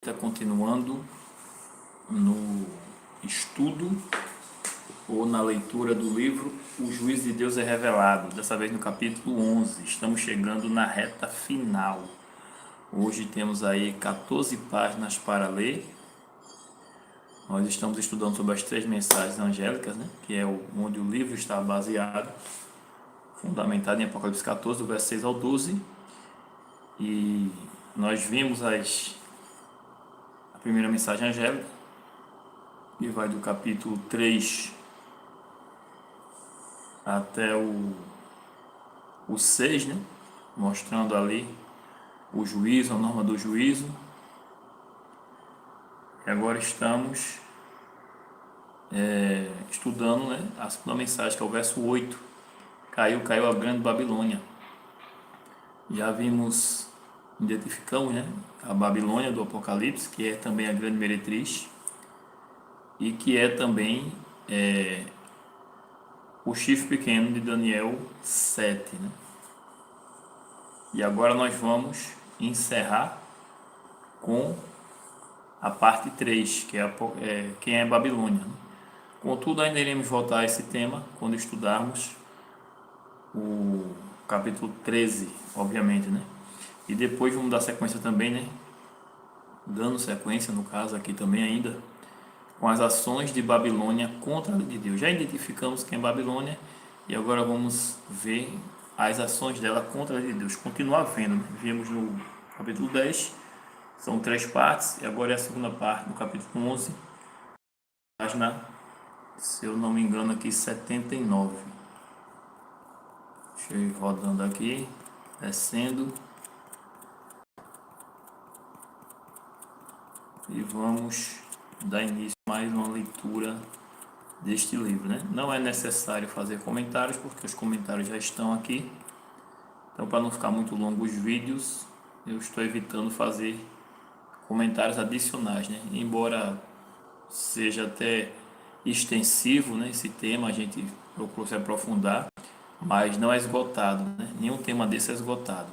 está continuando no estudo ou na leitura do livro O Juízo de Deus é Revelado, dessa vez no capítulo 11. Estamos chegando na reta final. Hoje temos aí 14 páginas para ler. Nós estamos estudando sobre as 3 mensagens angélicas, que é onde o livro está baseado, fundamentado em Apocalipse 14, do verso 6 ao 12. E nós vimos a primeira mensagem angélica, que vai do capítulo 3 até o 6, mostrando ali o juízo, a norma do juízo. E agora estamos estudando a segunda mensagem, que é o verso 8. Caiu a grande Babilônia. Já identificamos a Babilônia do Apocalipse, que é também a grande meretriz, e que é também o chifre pequeno de Daniel 7. E agora nós vamos encerrar com a parte 3, que é quem é Babilônia. Contudo, ainda iremos voltar a esse tema quando estudarmos o capítulo 13, obviamente, E depois vamos dar sequência também, dando sequência, no caso aqui também ainda, com as ações de Babilônia contra a lei de Deus. Já identificamos quem é Babilônia e agora vamos ver as ações dela contra a lei de Deus. Continuar vendo, Vimos no capítulo 10, são 3 partes, e agora é a segunda parte, no capítulo 11, página, se eu não me engano aqui, 79. Deixa eu ir rodando aqui, descendo. E vamos dar início a mais uma leitura deste livro, Não é necessário fazer comentários, porque os comentários já estão aqui. Então, para não ficar muito longo os vídeos, eu estou evitando fazer comentários adicionais, Embora seja até extensivo, esse tema, a gente procura se aprofundar, mas não é esgotado, Nenhum tema desse é esgotado,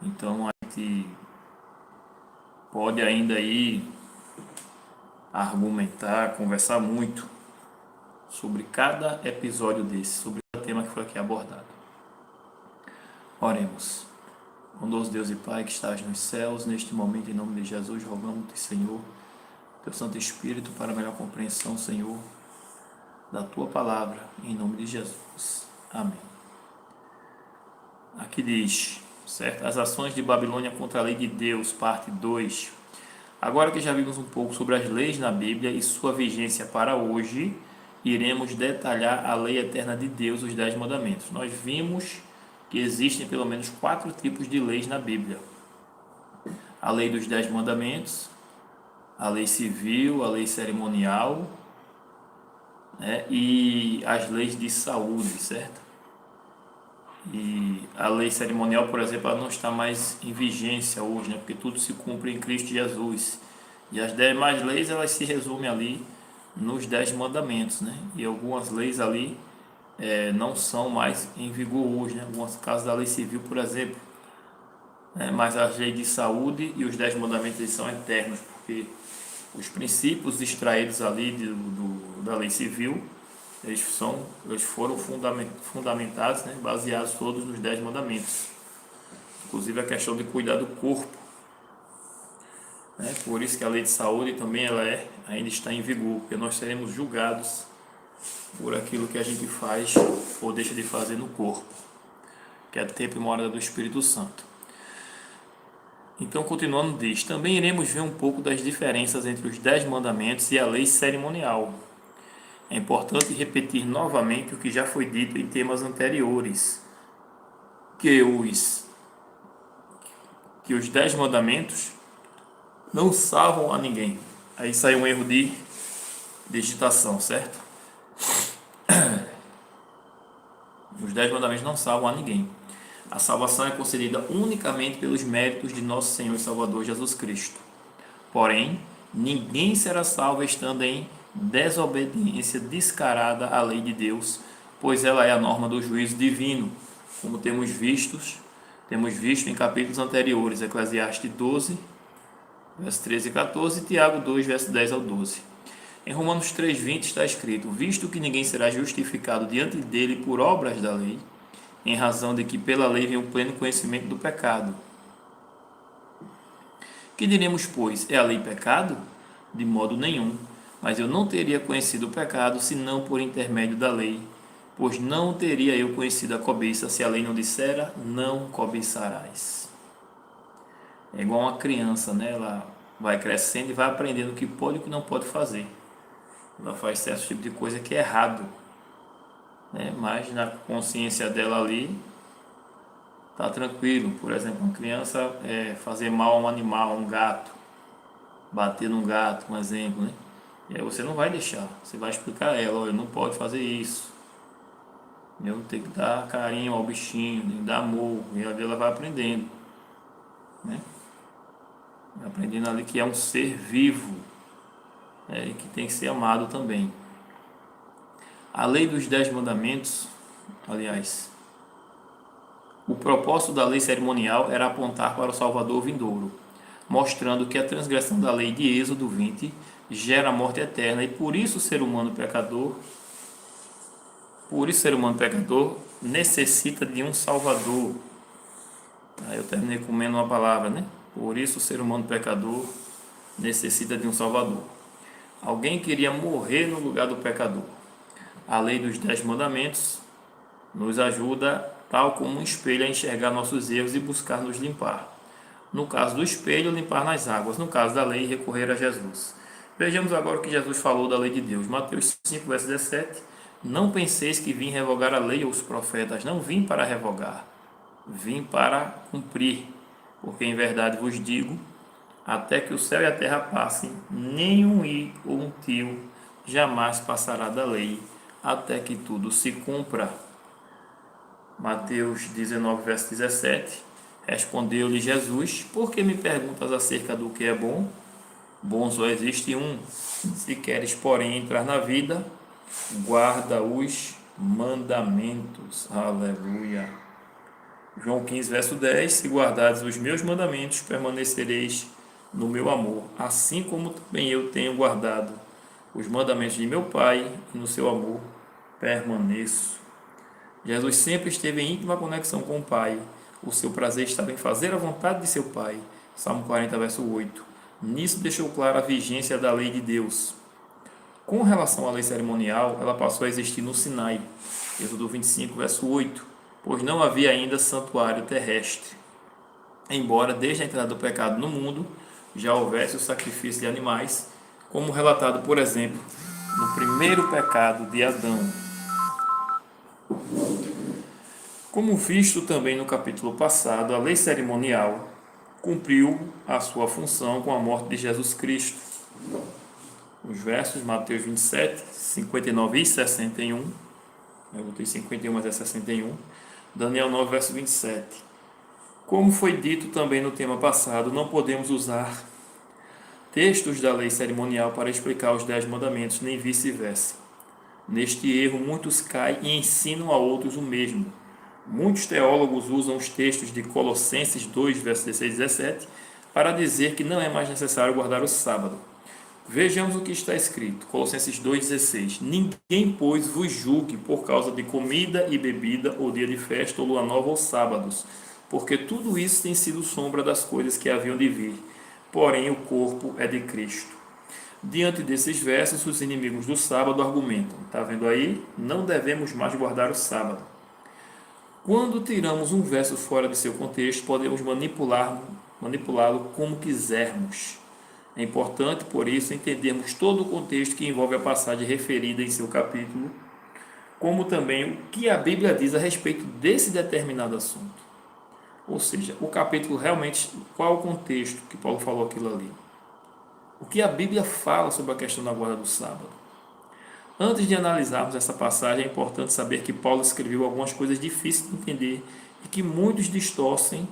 Então, a gente pode ainda aí argumentar, conversar muito sobre cada episódio desse, sobre o tema que foi aqui abordado. Oremos. Bondoso Deus e Pai que estás nos céus, neste momento, em nome de Jesus, rogamos-te, Senhor, teu Santo Espírito, para a melhor compreensão, Senhor, da tua palavra, em nome de Jesus. Amém. Aqui diz, certo? As ações de Babilônia contra a lei de Deus, parte 2. Agora que já vimos um pouco sobre as leis na Bíblia e sua vigência para hoje, iremos detalhar a lei eterna de Deus, os 10 mandamentos. Nós vimos que existem pelo menos 4 tipos de leis na Bíblia. A lei dos 10 mandamentos, a lei civil, a lei cerimonial, e as leis de saúde, certo? E a lei cerimonial, por exemplo, ela não está mais em vigência hoje, porque tudo se cumpre em Cristo Jesus. E as demais leis, elas se resumem ali nos 10 mandamentos, E algumas leis ali não são mais em vigor hoje, Alguns casos da lei civil, por exemplo. Mas as leis de saúde e os 10 mandamentos eles são eternos, porque os princípios extraídos ali da lei civil, eles foram fundamentados, baseados todos nos 10 mandamentos. Inclusive a questão de cuidar do corpo. Por isso que a lei de saúde também ainda está em vigor, porque nós seremos julgados por aquilo que a gente faz ou deixa de fazer no corpo, que é tempo e morada do Espírito Santo. Então, continuando, diz: também iremos ver um pouco das diferenças entre os 10 mandamentos e a lei cerimonial. É importante repetir novamente o que já foi dito em temas anteriores, que os 10 mandamentos não salvam a ninguém. Aí sai um erro de digitação, certo? Os 10 mandamentos não salvam a ninguém. A salvação é concedida unicamente pelos méritos de nosso Senhor e Salvador Jesus Cristo. Porém, ninguém será salvo estando em desobediência descarada à lei de Deus, pois ela é a norma do juízo divino, como temos visto em capítulos anteriores, Eclesiastes 12 verso 13 e 14, e Tiago 2, verso 10 ao 12. Em Romanos 3,20 está escrito: visto que ninguém será justificado diante dele por obras da lei, em razão de que pela lei vem o pleno conhecimento do pecado. Que diremos, pois? É a lei pecado? De modo nenhum. Mas eu não teria conhecido o pecado, senão por intermédio da lei. Pois não teria eu conhecido a cobiça, se a lei não dissera, não cobiçarás. É igual uma criança, né? Ela vai crescendo e vai aprendendo o que pode e o que não pode fazer. Ela faz certo tipo de coisa que é errado, né? Mas na consciência dela ali, tá tranquilo. Por exemplo, uma criança fazer mal a um animal, um gato, bater num gato, um exemplo, né? E aí você não vai deixar, você vai explicar a ela: olha, não pode fazer isso. Eu tenho que dar carinho ao bichinho, tem que dar amor, e aí ela vai aprendendo, né? Vai aprendendo ali que é um ser vivo, e que tem que ser amado também. A lei dos 10 mandamentos, aliás, o propósito da lei cerimonial era apontar para o Salvador vindouro, mostrando que a transgressão da lei de Êxodo 20 gera a morte eterna, e por isso o ser humano pecador necessita de um Salvador. Aí eu terminei comendo uma palavra, né? Por isso o ser humano pecador necessita de um Salvador. Alguém queria morrer no lugar do pecador. A lei dos 10 mandamentos nos ajuda, tal como um espelho, a enxergar nossos erros e buscar nos limpar. No caso do espelho, limpar nas águas. No caso da lei, recorrer a Jesus. Vejamos agora o que Jesus falou da lei de Deus. Mateus 5, verso 17. Não penseis que vim revogar a lei ou os profetas. Não vim para revogar, vim para cumprir. Porque em verdade vos digo, até que o céu e a terra passem, nenhum i ou um tio jamais passará da lei, até que tudo se cumpra. Mateus 19, verso 17. Respondeu-lhe Jesus: por que me perguntas acerca do que é bom? Bom só existe um. Se queres, porém, entrar na vida, guarda os mandamentos. Aleluia. João 15, verso 10. Se guardares os meus mandamentos, permanecereis no meu amor, assim como também eu tenho guardado os mandamentos de meu Pai, e no seu amor permaneço. Jesus sempre esteve em íntima conexão com o Pai. O seu prazer estava em fazer a vontade de seu Pai. Salmo 40, verso 8. Nisso deixou clara a vigência da lei de Deus. Com relação à lei cerimonial, ela passou a existir no Sinai. Êxodo 25, verso 8. Pois não havia ainda santuário terrestre. Embora desde a entrada do pecado no mundo já houvesse o sacrifício de animais, como relatado, por exemplo, no primeiro pecado de Adão. Como visto também no capítulo passado, a lei cerimonial cumpriu a sua função com a morte de Jesus Cristo. Os versos Mateus 27, 59 e 61, eu botei 51, mas é 61, Daniel 9, verso 27. Como foi dito também no tema passado, não podemos usar textos da lei cerimonial para explicar os 10 mandamentos, nem vice-versa. Neste erro, muitos caem e ensinam a outros o mesmo. Muitos teólogos usam os textos de Colossenses 2, versos 16 e 17, para dizer que não é mais necessário guardar o sábado. Vejamos o que está escrito, Colossenses 2,16. Ninguém, pois, vos julgue por causa de comida e bebida, ou dia de festa, ou lua nova, ou sábados, porque tudo isso tem sido sombra das coisas que haviam de vir. Porém, o corpo é de Cristo. Diante desses versos, os inimigos do sábado argumentam. Está vendo aí? Não devemos mais guardar o sábado. Quando tiramos um verso fora de seu contexto, podemos manipulá-lo como quisermos. É importante, por isso, entendermos todo o contexto que envolve a passagem referida em seu capítulo, como também o que a Bíblia diz a respeito desse determinado assunto. Ou seja, o capítulo realmente, qual o contexto que Paulo falou aquilo ali? O que a Bíblia fala sobre a questão da guarda do sábado? Antes de analisarmos essa passagem, é importante saber que Paulo escreveu algumas coisas difíceis de entender e que muitos distorcem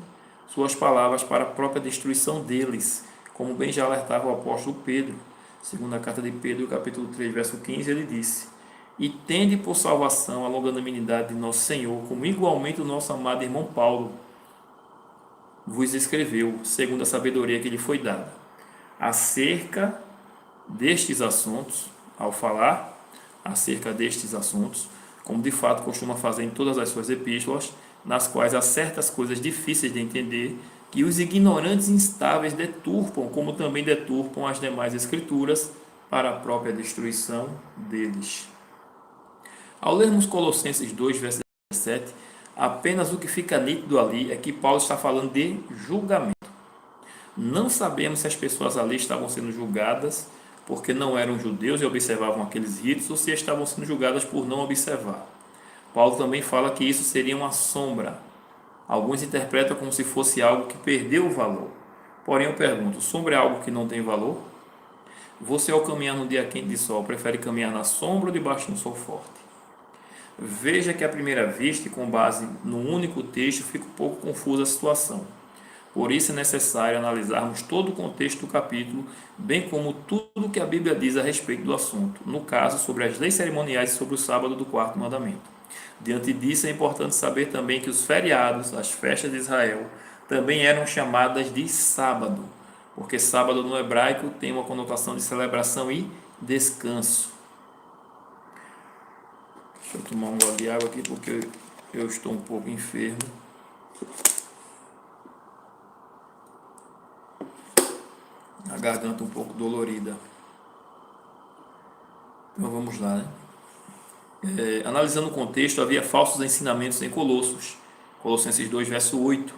suas palavras para a própria destruição deles, como bem já alertava o apóstolo Pedro. Segundo a carta de Pedro, capítulo 3, verso 15, ele disse: e tende por salvação a longanimidade de nosso Senhor, como igualmente o nosso amado irmão Paulo vos escreveu, segundo a sabedoria que lhe foi dada. acerca destes assuntos, ao falar acerca destes assuntos, como de fato costuma fazer em todas as suas epístolas, nas quais há certas coisas difíceis de entender, que os ignorantes instáveis deturpam, como também deturpam as demais escrituras, para a própria destruição deles. Ao lermos Colossenses 2, verso 17, apenas o que fica nítido ali é que Paulo está falando de julgamento. Não sabemos se as pessoas ali estavam sendo julgadas porque não eram judeus e observavam aqueles ritos, ou se estavam sendo julgadas por não observar. Paulo também fala que isso seria uma sombra. Alguns interpretam como se fosse algo que perdeu o valor. Porém, eu pergunto, sombra é algo que não tem valor? Você, ao caminhar num dia quente de sol, prefere caminhar na sombra ou debaixo de um sol forte? Veja que à primeira vista, e com base num único texto, fica um pouco confusa a situação. Por isso é necessário analisarmos todo o contexto do capítulo, bem como tudo que a Bíblia diz a respeito do assunto, no caso, sobre as leis cerimoniais e sobre o sábado do quarto mandamento. Diante disso, é importante saber também que os feriados, as festas de Israel, também eram chamadas de sábado, porque sábado no hebraico tem uma conotação de celebração e descanso. Deixa eu tomar um gole de água aqui porque eu estou um pouco enfermo. A garganta um pouco dolorida. Então vamos lá, né? Analisando o contexto, havia falsos ensinamentos em Colossos. Colossenses 2, verso 8.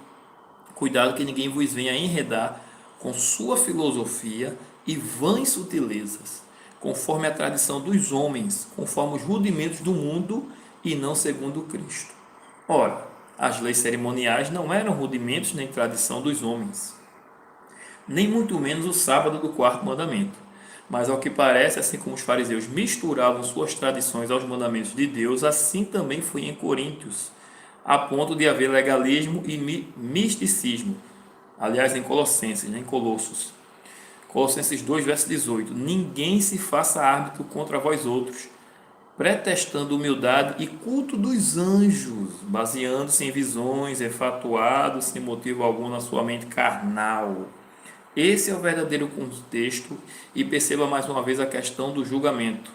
Cuidado que ninguém vos venha enredar com sua filosofia e vãs sutilezas, conforme a tradição dos homens, conforme os rudimentos do mundo e não segundo Cristo. Ora, as leis cerimoniais não eram rudimentos nem tradição dos homens, nem muito menos o sábado do quarto mandamento. Mas ao que parece, assim como os fariseus misturavam suas tradições aos mandamentos de Deus, assim também foi em Coríntios, a ponto de haver legalismo e misticismo. Aliás, em Colossenses, em Colossos. Colossenses 2, verso 18. Ninguém se faça árbitro contra vós outros, pretextando humildade e culto dos anjos, baseando-se em visões, enfatuados, sem motivo algum na sua mente carnal. Esse é o verdadeiro contexto e perceba mais uma vez a questão do julgamento.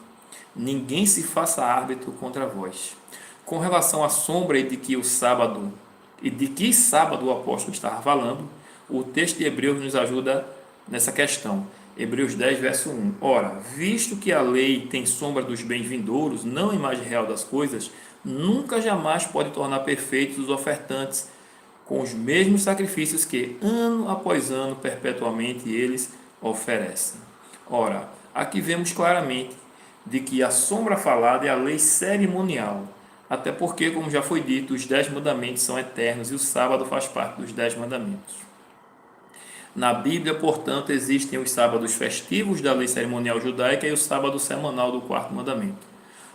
Ninguém se faça árbitro contra vós. Com relação à sombra e de que sábado o apóstolo estava falando, o texto de Hebreus nos ajuda nessa questão. Hebreus 10, verso 1. Ora, visto que a lei tem sombra dos bens vindouros, não a imagem real das coisas, nunca jamais pode tornar perfeitos os ofertantes, com os mesmos sacrifícios que, ano após ano, perpetuamente eles oferecem. Ora, aqui vemos claramente de que a sombra falada é a lei cerimonial, até porque, como já foi dito, os 10 mandamentos são eternos e o sábado faz parte dos 10 mandamentos. Na Bíblia, portanto, existem os sábados festivos da lei cerimonial judaica e o sábado semanal do quarto mandamento.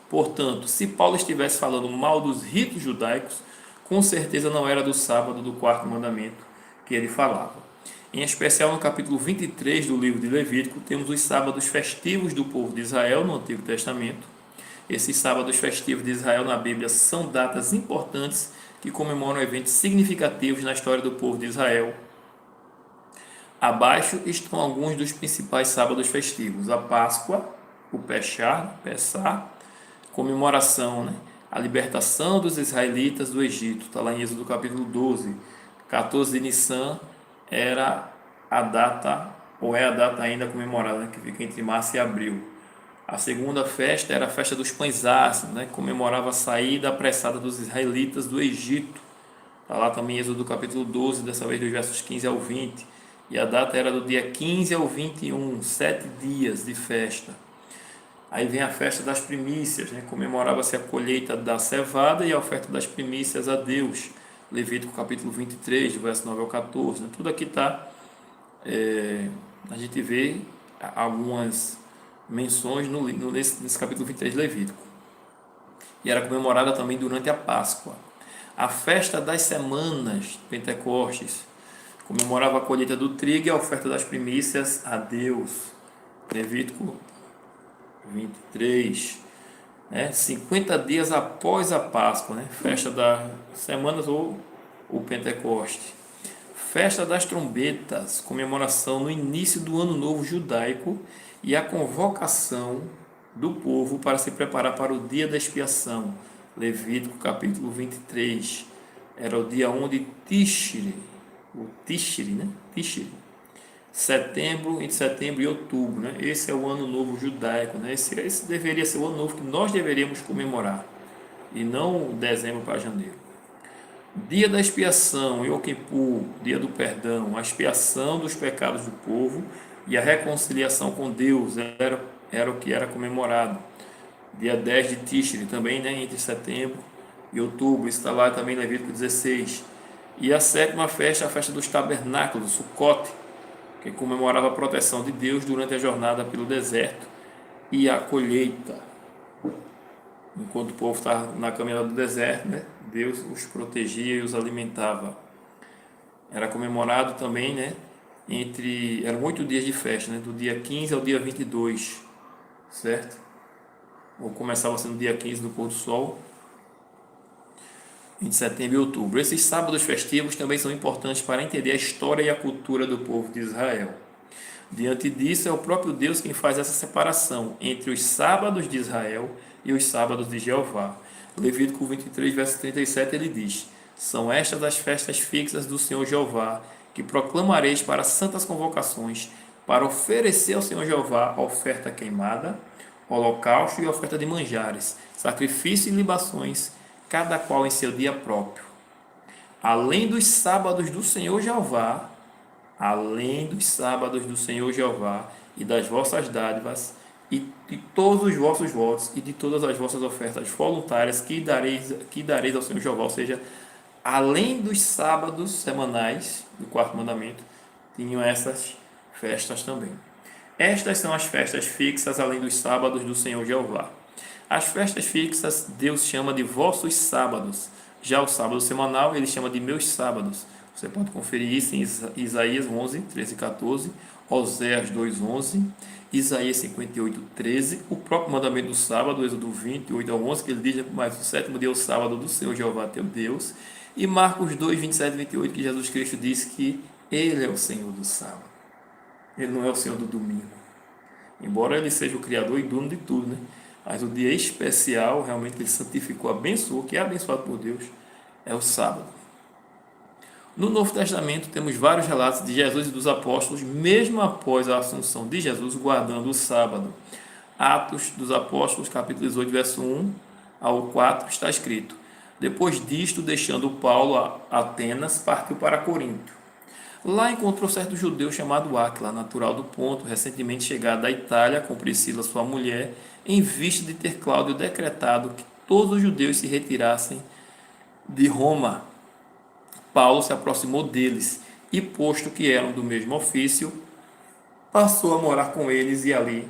Portanto, se Paulo estivesse falando mal dos ritos judaicos, com certeza não era do sábado do quarto mandamento que ele falava. Em especial no capítulo 23 do livro de Levítico, temos os sábados festivos do povo de Israel no Antigo Testamento. Esses sábados festivos de Israel na Bíblia são datas importantes que comemoram eventos significativos na história do povo de Israel. Abaixo estão alguns dos principais sábados festivos: a Páscoa, o Pessah, comemoração, a libertação dos israelitas do Egito, está lá em Êxodo capítulo 12. 14 de Nissan era a data, ou é a data ainda comemorada, que fica entre março e abril. A segunda festa era a festa dos pães ácidos, que comemorava a saída apressada dos israelitas do Egito. Está lá também em Êxodo capítulo 12, dessa vez dos versos 15 ao 20. E a data era do dia 15 ao 21, 7 dias de festa. Aí vem a festa das primícias, comemorava-se a colheita da cevada e a oferta das primícias a Deus. Levítico capítulo 23, do verso 9 ao 14. Tudo aqui está, a gente vê algumas menções nesse capítulo 23 de Levítico. E era comemorada também durante a Páscoa. A festa das semanas, Pentecostes, comemorava a colheita do trigo e a oferta das primícias a Deus. Levítico 23, 50 dias após a Páscoa, festa das semanas ou o Pentecoste. Festa das trombetas, comemoração no início do ano novo judaico e a convocação do povo para se preparar para o dia da expiação. Levítico capítulo 23. Era o dia 1 de Tishri, o Tishri, né? Tishri. Entre setembro e outubro, né? Esse é o ano novo judaico, né? Esse deveria ser o ano novo que nós deveríamos comemorar, e não dezembro para janeiro. Dia da expiação, Yom Kippur, dia do perdão, a expiação dos pecados do povo e a reconciliação com Deus era o que era comemorado. Dia 10 de Tishri também, né? Entre setembro e outubro, está lá também Levítico 16. E a sétima festa, a festa dos tabernáculos, Sukkot, que comemorava a proteção de Deus durante a jornada pelo deserto e a colheita. Enquanto o povo estava na caminhada do deserto, né, Deus os protegia e os alimentava. Era comemorado também, né, eram 8 dias de festa, né, do dia 15 ao dia 22, certo? Ou começava sendo dia 15 no pôr do sol, em setembro e outubro. Esses sábados festivos também são importantes para entender a história e a cultura do povo de Israel. Diante disso, é o próprio Deus quem faz essa separação entre os sábados de Israel e os sábados de Jeová. Levítico 23, verso 37, ele diz: são estas as festas fixas do Senhor Jeová, que proclamareis para santas convocações, para oferecer ao Senhor Jeová oferta queimada, holocausto e oferta de manjares, sacrifício e libações, cada qual em seu dia próprio. Além dos sábados do Senhor Jeová, e das vossas dádivas, e de todos os vossos votos, e de todas as vossas ofertas voluntárias que dareis ao Senhor Jeová, ou seja, além dos sábados semanais, do quarto mandamento, tinham essas festas também. Estas são as festas fixas, além dos sábados do Senhor Jeová. As festas fixas, Deus chama de vossos sábados. Já o sábado semanal, ele chama de meus sábados. Você pode conferir isso em Isaías 11, 13 e 14, Oséias 2, 11, Isaías 58, 13, o próprio mandamento do sábado, Êxodo 28 ao 11, que ele diz: mas o sétimo dia é o sábado do Senhor Jeová teu Deus, e Marcos 2, 27 e 28, que Jesus Cristo diz que ele é o Senhor do sábado, ele não é o Senhor do domingo, embora ele seja o Criador e dono de tudo, né? Mas o dia especial, realmente ele santificou, abençoou, que é abençoado por Deus, é o sábado. No Novo Testamento temos vários relatos de Jesus e dos apóstolos, mesmo após a assunção de Jesus, guardando o sábado. Atos dos Apóstolos, capítulo 18, verso 1 ao 4, está escrito: depois disto, deixando Paulo a Atenas, partiu para Corinto. Lá encontrou certo judeu chamado Áquila, natural do Ponto, recentemente chegado da Itália com Priscila, sua mulher, em vista de ter Cláudio decretado que todos os judeus se retirassem de Roma. Paulo se aproximou deles e, posto que eram do mesmo ofício, passou a morar com eles e ali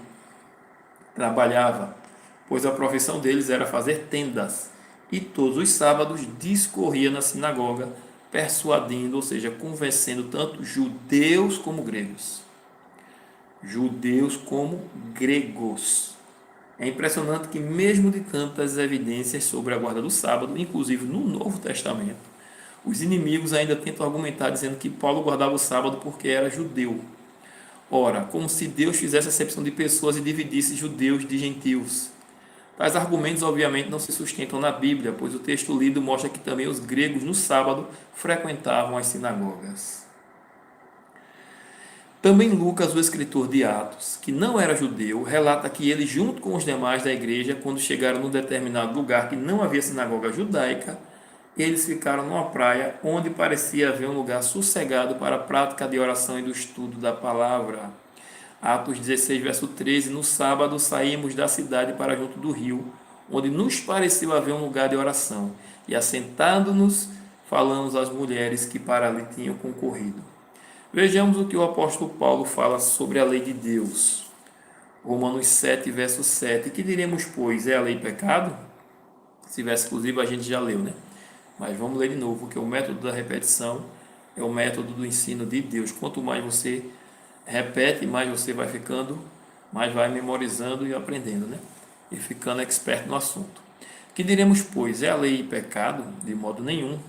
trabalhava, pois a profissão deles era fazer tendas, e todos os sábados discorria na sinagoga, persuadindo, ou seja, convencendo tanto judeus como gregos. Judeus como gregos. É impressionante que, mesmo de tantas evidências sobre a guarda do sábado, inclusive no Novo Testamento, os inimigos ainda tentam argumentar dizendo que Paulo guardava o sábado porque era judeu. Ora, como se Deus fizesse acepção de pessoas e dividisse judeus de gentios. Tais argumentos, obviamente, não se sustentam na Bíblia, pois o texto lido mostra que também os gregos, no sábado, frequentavam as sinagogas. Também Lucas, o escritor de Atos, que não era judeu, relata que ele, junto com os demais da igreja, quando chegaram num determinado lugar que não havia sinagoga judaica, eles ficaram numa praia onde parecia haver um lugar sossegado para a prática de oração e do estudo da palavra. Atos 16, verso 13, no sábado saímos da cidade para junto do rio, onde nos pareceu haver um lugar de oração, e assentando-nos, falamos às mulheres que para ali tinham concorrido. Vejamos o que o apóstolo Paulo fala sobre a lei de Deus. Romanos 7, verso 7. Que diremos, pois? É a lei pecado? Esse verso, inclusive, a gente já leu, né? Mas vamos ler de novo, porque o método da repetição é o método do ensino de Deus. Quanto mais você repete, mais você vai ficando, mais vai memorizando e aprendendo, né? E ficando expert no assunto. Que diremos, pois? É a lei pecado? De modo nenhum.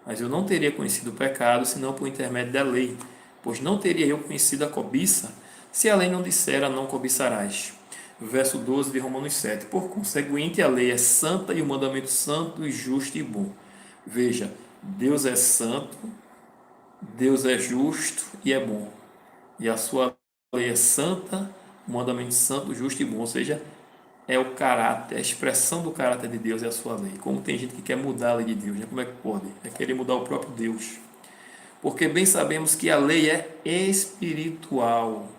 Mas eu não teria conhecido o pecado senão por intermédio da lei, pois não teria eu conhecido a cobiça se a lei não dissera não cobiçarás. Verso 12 de Romanos 7. Por conseguinte, a lei é santa e o mandamento santo e justo e bom. Veja, Deus é santo, Deus é justo e é bom. E a sua lei é santa, o mandamento santo, justo e bom. Ou seja, é o caráter, a expressão do caráter de Deus é a sua lei. Como tem gente que quer mudar a lei de Deus, né? Como é que pode? É querer mudar o próprio Deus. Porque bem sabemos que a lei é espiritual.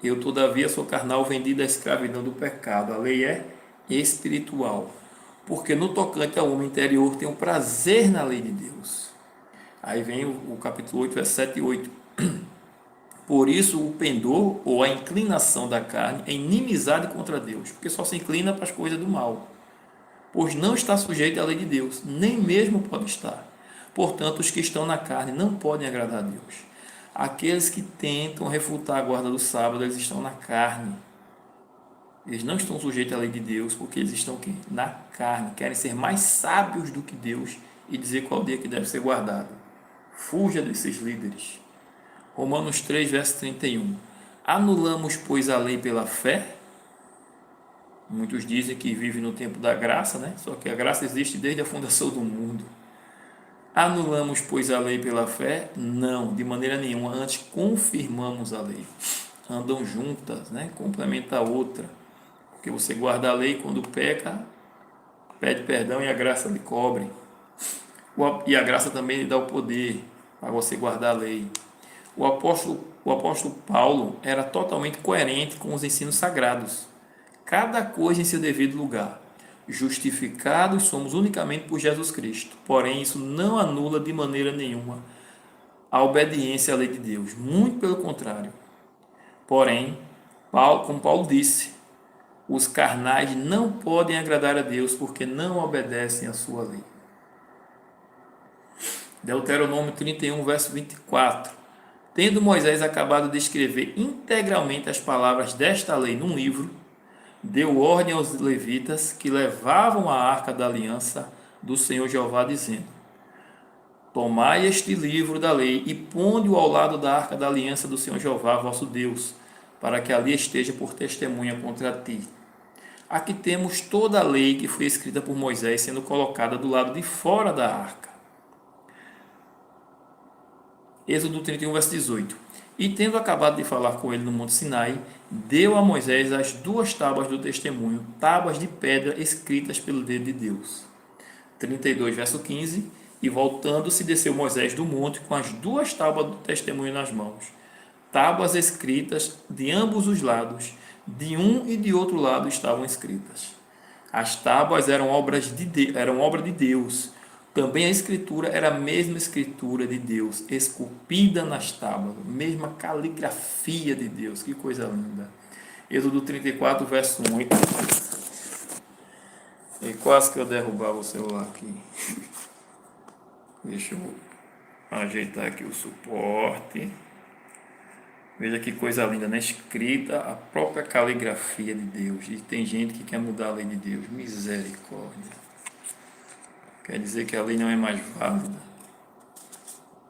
Eu, todavia, sou carnal, vendido à escravidão do pecado. A lei é espiritual. Porque no tocante ao homem interior tem um prazer na lei de Deus. Aí vem o capítulo 8, versos 7 e 8. Por isso, o pendor, ou a inclinação da carne, é inimizade contra Deus, porque só se inclina para as coisas do mal, pois não está sujeito à lei de Deus, nem mesmo pode estar. Portanto, os que estão na carne não podem agradar a Deus. Aqueles que tentam refutar a guarda do sábado, eles estão na carne. Eles não estão sujeitos à lei de Deus, porque eles estão aqui na carne, querem ser mais sábios do que Deus e dizer qual dia que deve ser guardado. Fuja desses líderes. Romanos 3, verso 31. Anulamos, pois, a lei pela fé? Muitos dizem que vivem no tempo da graça, né? Só que a graça existe desde a fundação do mundo. Anulamos, pois, a lei pela fé? Não, de maneira nenhuma. Antes, confirmamos a lei. Andam juntas, né? Complementa a outra. Porque você guarda a lei quando peca, pede perdão e a graça lhe cobre. E a graça também lhe dá o poder para você guardar a lei. O apóstolo Paulo era totalmente coerente com os ensinos sagrados. Cada coisa em seu devido lugar. Justificados somos unicamente por Jesus Cristo. Porém, isso não anula de maneira nenhuma a obediência à lei de Deus. Muito pelo contrário. Porém, como Paulo disse, os carnais não podem agradar a Deus porque não obedecem à sua lei. Deuteronômio 31, verso 24. Tendo Moisés acabado de escrever integralmente as palavras desta lei num livro, deu ordem aos levitas que levavam a arca da aliança do Senhor Jeová, dizendo: Tomai este livro da lei e ponde-o ao lado da arca da aliança do Senhor Jeová, vosso Deus, para que ali esteja por testemunha contra ti. Aqui temos toda a lei que foi escrita por Moisés sendo colocada do lado de fora da arca. Êxodo 31, verso 18. E tendo acabado de falar com ele no Monte Sinai, deu a Moisés as 2 tábuas do testemunho, tábuas de pedra escritas pelo dedo de Deus. 32, verso 15. E voltando-se, desceu Moisés do monte com as 2 tábuas do testemunho nas mãos, tábuas escritas de ambos os lados, de um e de outro lado estavam escritas. As tábuas eram obra de Deus. Também a escritura era a mesma escritura de Deus, esculpida nas tábuas, mesma caligrafia de Deus. Que coisa linda. Êxodo 34, verso 1. E quase que eu derrubava o celular aqui. Deixa eu ajeitar aqui o suporte. Veja que coisa linda, né? Escrita a própria caligrafia de Deus. E tem gente que quer mudar a lei de Deus. Misericórdia. Quer dizer que a lei não é mais válida.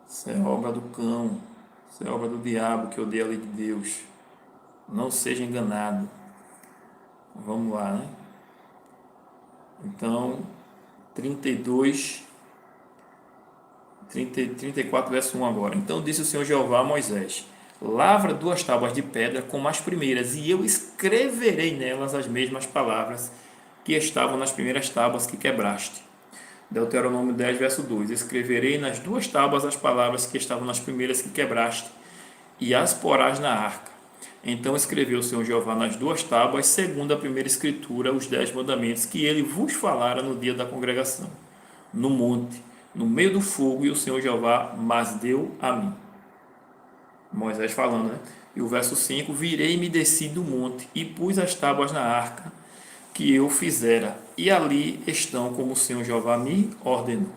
Isso é obra do cão. Isso é obra do diabo que odeia a lei de Deus. Não seja enganado. Vamos lá, né? Então, 34, verso 1 agora. Então disse o Senhor Jeová a Moisés: Lavra 2 tábuas de pedra como as primeiras, e eu escreverei nelas as mesmas palavras que estavam nas primeiras tábuas que quebraste. Deuteronômio 10, verso 2. Escreverei nas 2 tábuas as palavras que estavam nas primeiras que quebraste, e as porás na arca. Então escreveu o Senhor Jeová nas 2 tábuas, segundo a primeira escritura, os 10 mandamentos que ele vos falara no dia da congregação, no monte, no meio do fogo, e o Senhor Jeová mas deu a mim. Moisés falando, né? E o verso 5: Virei e me desci do monte, e pus as tábuas na arca que eu fizera, e ali estão como o Senhor Jeová me ordenou.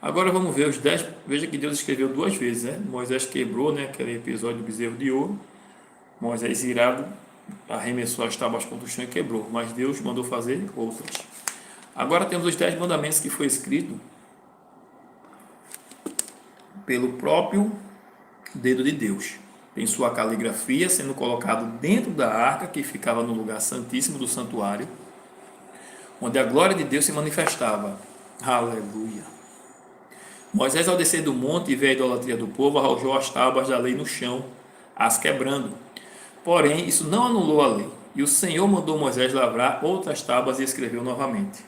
Agora vamos ver os 10. Veja que Deus escreveu 2 vezes, né? Moisés quebrou, né? Aquele episódio do bezerro de ouro. Moisés, irado, arremessou as tábuas contra o chão e quebrou, mas Deus mandou fazer outras. Agora temos os 10 mandamentos que foi escrito pelo próprio dedo de Deus. Tem sua caligrafia sendo colocado dentro da arca que ficava no lugar santíssimo do santuário, onde a glória de Deus se manifestava. Aleluia! Moisés, ao descer do monte e ver a idolatria do povo, arrojou as tábuas da lei no chão, as quebrando. Porém, isso não anulou a lei. E o Senhor mandou Moisés lavrar outras tábuas e escreveu novamente.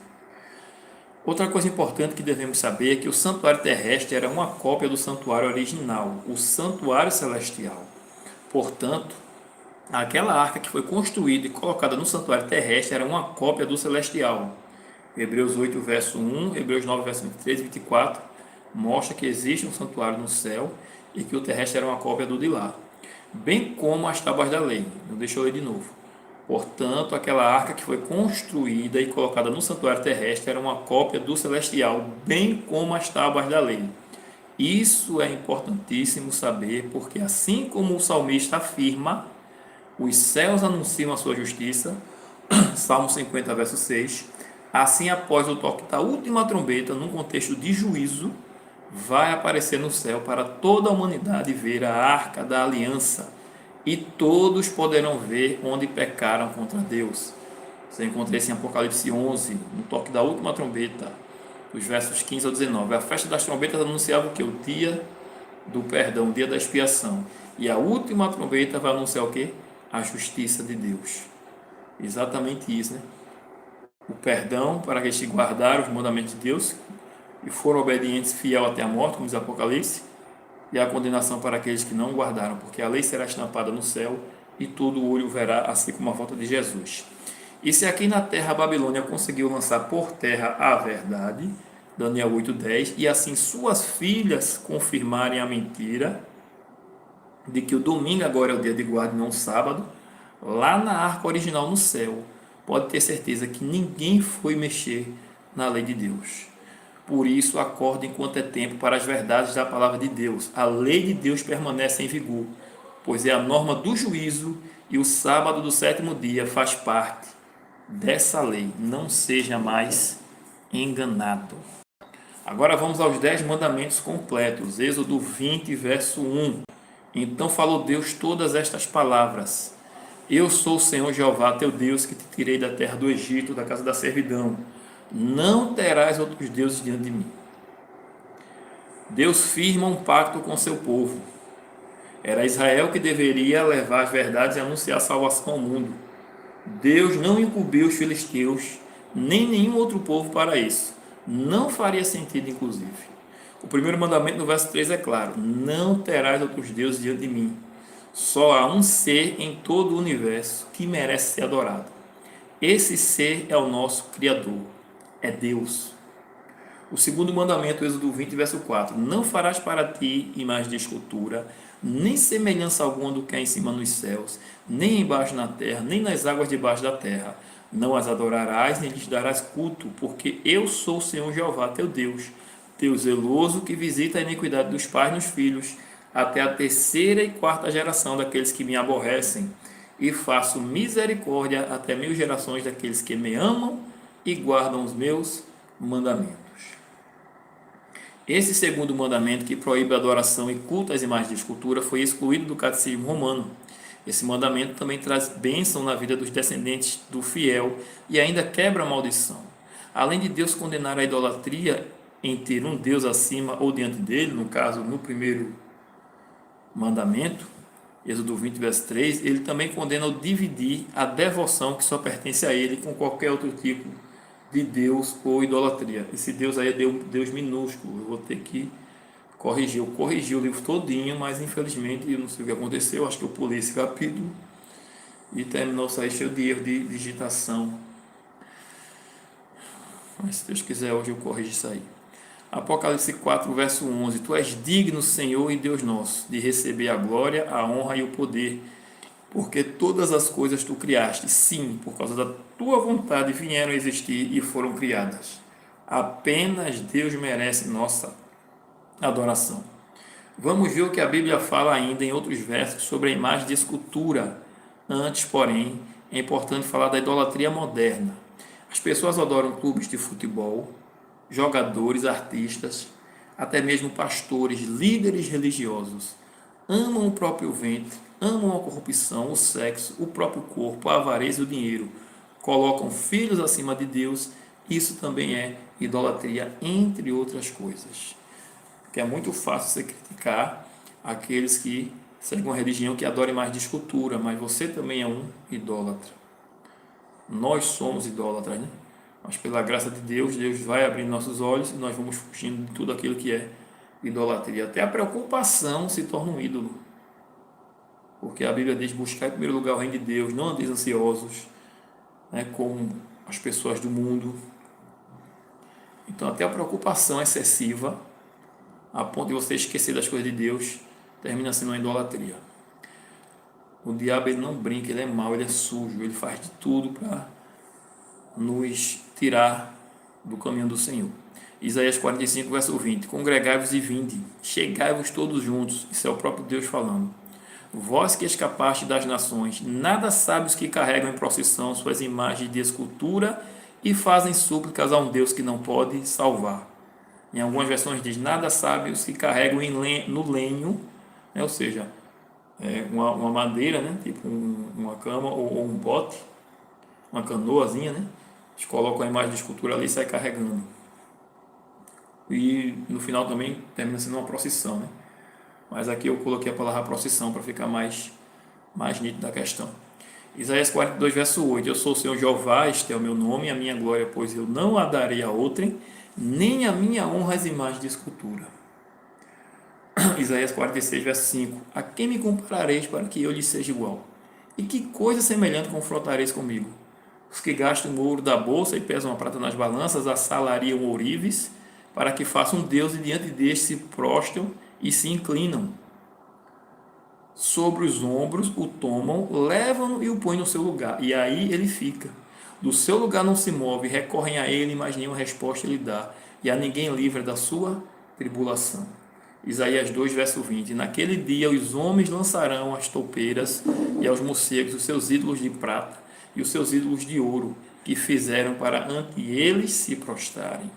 Outra coisa importante que devemos saber é que o santuário terrestre era uma cópia do santuário original, o santuário celestial. Portanto, aquela arca que foi construída e colocada no santuário terrestre era uma cópia do celestial. Hebreus 8, verso 1, Hebreus 9, verso 23 e 24, mostra que existe um santuário no céu e que o terrestre era uma cópia do de lá, bem como as tábuas da lei. Não deixa eu ler de novo. Portanto, aquela arca que foi construída e colocada no santuário terrestre era uma cópia do celestial, bem como as tábuas da lei. Isso é importantíssimo saber, porque assim como o salmista afirma, os céus anunciam a sua justiça, Salmo 50, verso 6, assim após o toque da última trombeta, num contexto de juízo, vai aparecer no céu para toda a humanidade ver a arca da aliança, e todos poderão ver onde pecaram contra Deus. Você encontra isso em Apocalipse 11, no toque da última trombeta, os versos 15 ao 19. A festa das trombetas anunciava o que? O dia do perdão, o dia da expiação. E a última trombeta vai anunciar o que? A justiça de Deus. Exatamente isso, né? O perdão para aqueles que guardaram os mandamentos de Deus e foram obedientes, fiel até a morte, como diz Apocalipse, e a condenação para aqueles que não guardaram, porque a lei será estampada no céu e todo olho verá, assim como a volta de Jesus. E se aqui na terra a Babilônia conseguiu lançar por terra a verdade, Daniel 8:10, e assim suas filhas confirmarem a mentira de que o domingo agora é o dia de guarda e não o sábado, lá na arca original no céu, pode ter certeza que ninguém foi mexer na lei de Deus. Por isso, acorde enquanto é tempo para as verdades da palavra de Deus. A lei de Deus permanece em vigor, pois é a norma do juízo e o sábado do sétimo dia faz parte dessa lei. Não seja mais enganado. Agora vamos aos 10 mandamentos completos. Êxodo 20, verso 1. Então falou Deus todas estas palavras. Eu sou o Senhor Jeová, teu Deus, que te tirei da terra do Egito, da casa da servidão. Não terás outros deuses diante de mim. Deus firma um pacto com seu povo. Era Israel que deveria levar as verdades e anunciar a salvação ao mundo. Deus não incumbiu os filisteus, nem nenhum outro povo para isso. Não faria sentido, inclusive. O primeiro mandamento no verso 3 é claro: não terás outros deuses diante de mim. Só há um ser em todo o universo que merece ser adorado. Esse ser é o nosso Criador, é Deus. O segundo mandamento, Êxodo 20, verso 4: não farás para ti imagem de escultura, nem semelhança alguma do que há em cima nos céus, nem embaixo na terra, nem nas águas debaixo da terra. Não as adorarás, nem lhes darás culto, porque eu sou o Senhor Jeová, teu Deus, teu zeloso, que visita a iniquidade dos pais nos filhos, até a terceira e quarta geração daqueles que me aborrecem, e faço misericórdia até 1000 gerações daqueles que me amam e guardam os meus mandamentos. Esse segundo mandamento, que proíbe a adoração e culto às imagens de escultura, foi excluído do catecismo romano. Esse mandamento também traz bênção na vida dos descendentes do fiel e ainda quebra a maldição. Além de Deus condenar a idolatria em ter um Deus acima ou diante dele, no caso, no primeiro mandamento, Êxodo 20, verso 3, ele também condena o dividir a devoção que só pertence a ele com qualquer outro tipo de Deus ou idolatria. Esse Deus aí é Deus minúsculo. Eu vou ter que corrigir. Eu corrigi o livro todinho, mas infelizmente eu não sei o que aconteceu. Acho que eu pulei esse capítulo e terminou sair cheio de erro de digitação. Mas se Deus quiser, hoje eu corrijo isso aí. Apocalipse 4, verso 11: Tu és digno, Senhor e Deus nosso, de receber a glória, a honra e o poder, porque todas as coisas tu criaste, sim, por causa da tua vontade vieram a existir e foram criadas. Apenas Deus merece nossa adoração. Vamos ver o que a Bíblia fala ainda em outros versos sobre a imagem de escultura. Antes, porém, é importante falar da idolatria moderna. As pessoas adoram clubes de futebol, jogadores, artistas, até mesmo pastores, líderes religiosos, amam o próprio ventre, amam a corrupção, o sexo, o próprio corpo, a avareza e o dinheiro, colocam filhos acima de Deus, isso também é idolatria, entre outras coisas. Que é muito fácil você criticar aqueles que seguem uma religião que adora mais de escultura, mas você também é um idólatra. Nós somos idólatras, né? Mas pela graça de Deus, Deus vai abrir nossos olhos e nós vamos fugindo de tudo aquilo que é idolatria. Até a preocupação se torna um ídolo. Porque a Bíblia diz: buscar em primeiro lugar o reino de Deus, não andeis ansiosos, né, como as pessoas do mundo. Então até a preocupação excessiva, a ponto de você esquecer das coisas de Deus, termina sendo uma idolatria. O diabo, ele não brinca, ele é mau, ele é sujo, ele faz de tudo para nos tirar do caminho do Senhor. Isaías 45, verso 20: congregai-vos e vinde, chegai-vos todos juntos. Isso é o próprio Deus falando. Vós que escapaste das nações, nada sábios que carregam em procissão suas imagens de escultura e fazem súplicas a um Deus que não pode salvar. Em algumas versões diz: nada sábios que carregam no lenho, né, ou seja, uma madeira, né, tipo uma cama ou um bote, uma canoazinha, né? Eles colocam a imagem de escultura ali e saem carregando. E no final também termina sendo uma procissão, né? Mas aqui eu coloquei a palavra procissão para ficar mais nítida a questão. Isaías 42, verso 8: eu sou o Senhor Jeová, este é o meu nome, a minha glória, pois eu não a darei a outrem, nem a minha honra às imagens de escultura. Isaías 46, verso 5: a quem me comparareis para que eu lhe seja igual? E que coisa semelhante confrontareis comigo? Os que gastam o ouro da bolsa e pesam a prata nas balanças, assalariam ourives, para que façam Deus, e diante deste se prostram e se inclinam. Sobre os ombros o tomam, levam-no e o põem no seu lugar. E aí ele fica. Do seu lugar não se move, recorrem a ele, mas nenhuma resposta lhe dá. E a ninguém livra da sua tribulação. Isaías 2, verso 20: naquele dia os homens lançarão as toupeiras e aos morcegos os seus ídolos de prata e os seus ídolos de ouro, que fizeram para ante eles se prostrarem.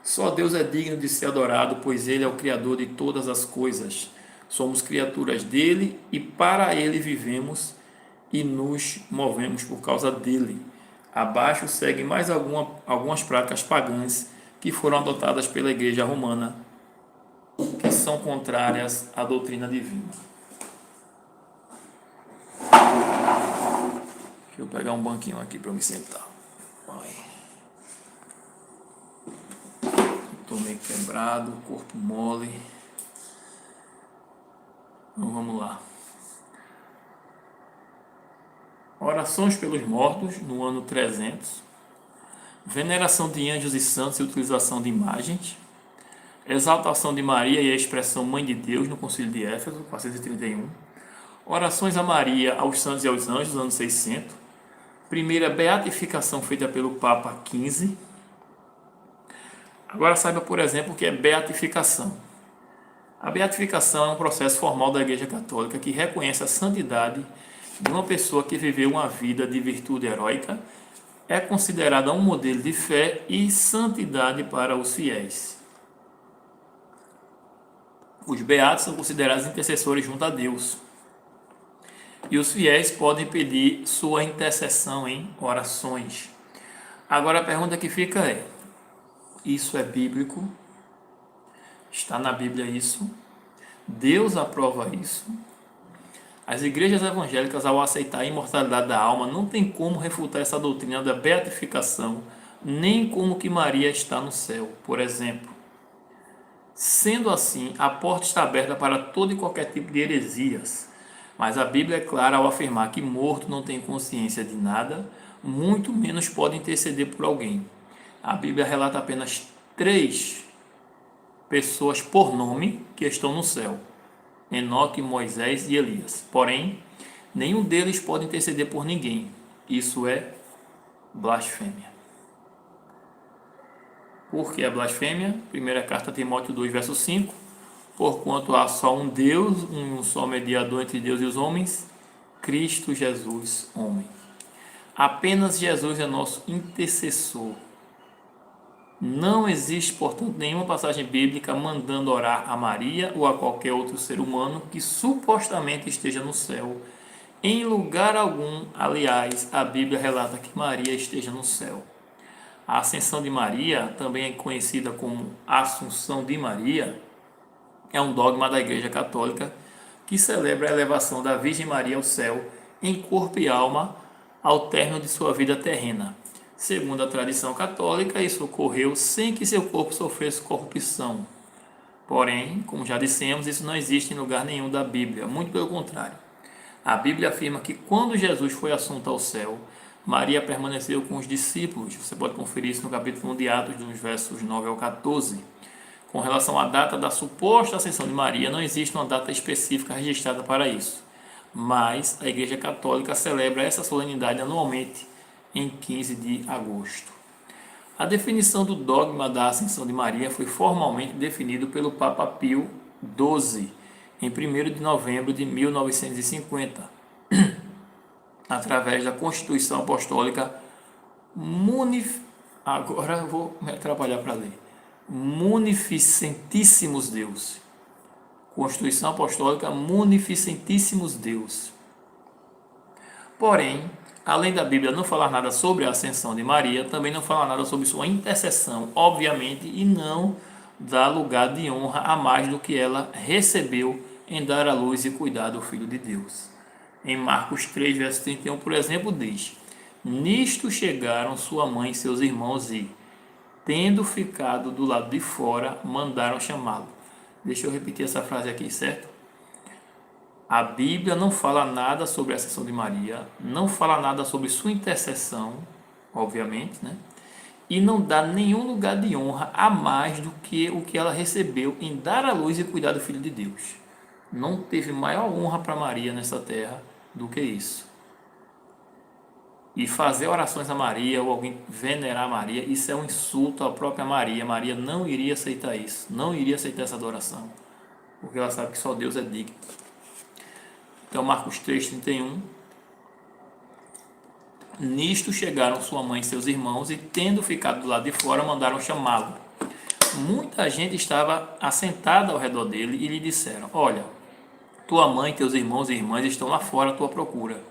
Só Deus é digno de ser adorado, pois Ele é o Criador de todas as coisas. Somos criaturas dele e para Ele vivemos e nos movemos por causa dele. Abaixo seguem mais algumas práticas pagãs que foram adotadas pela Igreja Romana, que são contrárias à doutrina divina. Deixa eu pegar um banquinho aqui para me sentar. Estou meio quebrado, corpo mole. Então vamos lá. Orações pelos mortos no ano 300. Veneração de anjos e santos e utilização de imagens. Exaltação de Maria e a expressão Mãe de Deus no Concílio de Éfeso, 431. Orações a Maria, aos santos e aos anjos, ano 600. Primeira beatificação feita pelo Papa XV. Agora saiba, por exemplo, o que é beatificação. A beatificação é um processo formal da Igreja Católica que reconhece a santidade de uma pessoa que viveu uma vida de virtude heróica, é considerada um modelo de fé e santidade para os fiéis. Os beatos são considerados intercessores junto a Deus. E os fiéis podem pedir sua intercessão em orações. Agora a pergunta que fica é: isso é bíblico? Está na Bíblia isso? Deus aprova isso? As igrejas evangélicas, ao aceitar a imortalidade da alma, não tem como refutar essa doutrina da beatificação, nem como que Maria está no céu, por exemplo. Sendo assim, a porta está aberta para todo e qualquer tipo de heresias. Mas a Bíblia é clara ao afirmar que morto não tem consciência de nada, muito menos pode interceder por alguém. A Bíblia relata apenas 3 pessoas por nome que estão no céu: Enoque, Moisés e Elias. Porém, nenhum deles pode interceder por ninguém. Isso é blasfêmia. Por que é blasfêmia? Primeira carta a Timóteo 2, verso 5. Porquanto há só um Deus, um só mediador entre Deus e os homens, Cristo Jesus, homem. Apenas Jesus é nosso intercessor. Não existe, portanto, nenhuma passagem bíblica mandando orar a Maria ou a qualquer outro ser humano que supostamente esteja no céu. Em lugar algum, aliás, a Bíblia relata que Maria esteja no céu. A ascensão de Maria, também conhecida como Assunção de Maria, é um dogma da Igreja Católica que celebra a elevação da Virgem Maria ao céu em corpo e alma ao término de sua vida terrena. Segundo a tradição católica, isso ocorreu sem que seu corpo sofresse corrupção. Porém, como já dissemos, isso não existe em lugar nenhum da Bíblia, muito pelo contrário. A Bíblia afirma que quando Jesus foi assunto ao céu, Maria permaneceu com os discípulos. Você pode conferir isso no capítulo 1 de Atos, dos versos 9 ao 14. Com relação à data da suposta ascensão de Maria, não existe uma data específica registrada para isso, mas a Igreja Católica celebra essa solenidade anualmente em 15 de agosto. A definição do dogma da ascensão de Maria foi formalmente definido pelo Papa Pio XII em 1º de novembro de 1950, através da Constituição Apostólica Agora eu vou me atrapalhar para ler. Munificentíssimos Deus. Constituição Apostólica Munificentíssimos Deus. Porém, além da Bíblia não falar nada sobre a ascensão de Maria, também não fala nada sobre sua intercessão, obviamente, e não dá lugar de honra a mais do que ela recebeu em dar à luz e cuidar do Filho de Deus. Em Marcos 3, verso 31, por exemplo, diz: Nisto chegaram sua mãe e seus irmãos e, tendo ficado do lado de fora, mandaram chamá-lo. Deixa eu repetir essa frase aqui, certo? A Bíblia não fala nada sobre a ascensão de Maria, não fala nada sobre sua intercessão, obviamente, né? E não dá nenhum lugar de honra a mais do que o que ela recebeu em dar à luz e cuidar do Filho de Deus. Não teve maior honra para Maria nessa terra do que isso. E fazer orações a Maria ou alguém venerar Maria, isso é um insulto à própria Maria. Maria não iria aceitar isso, não iria aceitar essa adoração, porque ela sabe que só Deus é digno. Então, Marcos 3, 31. Nisto chegaram sua mãe e seus irmãos e, tendo ficado do lado de fora, mandaram chamá-lo. Muita gente estava assentada ao redor dele e lhe disseram: Olha, tua mãe, teus irmãos e irmãs estão lá fora à tua procura.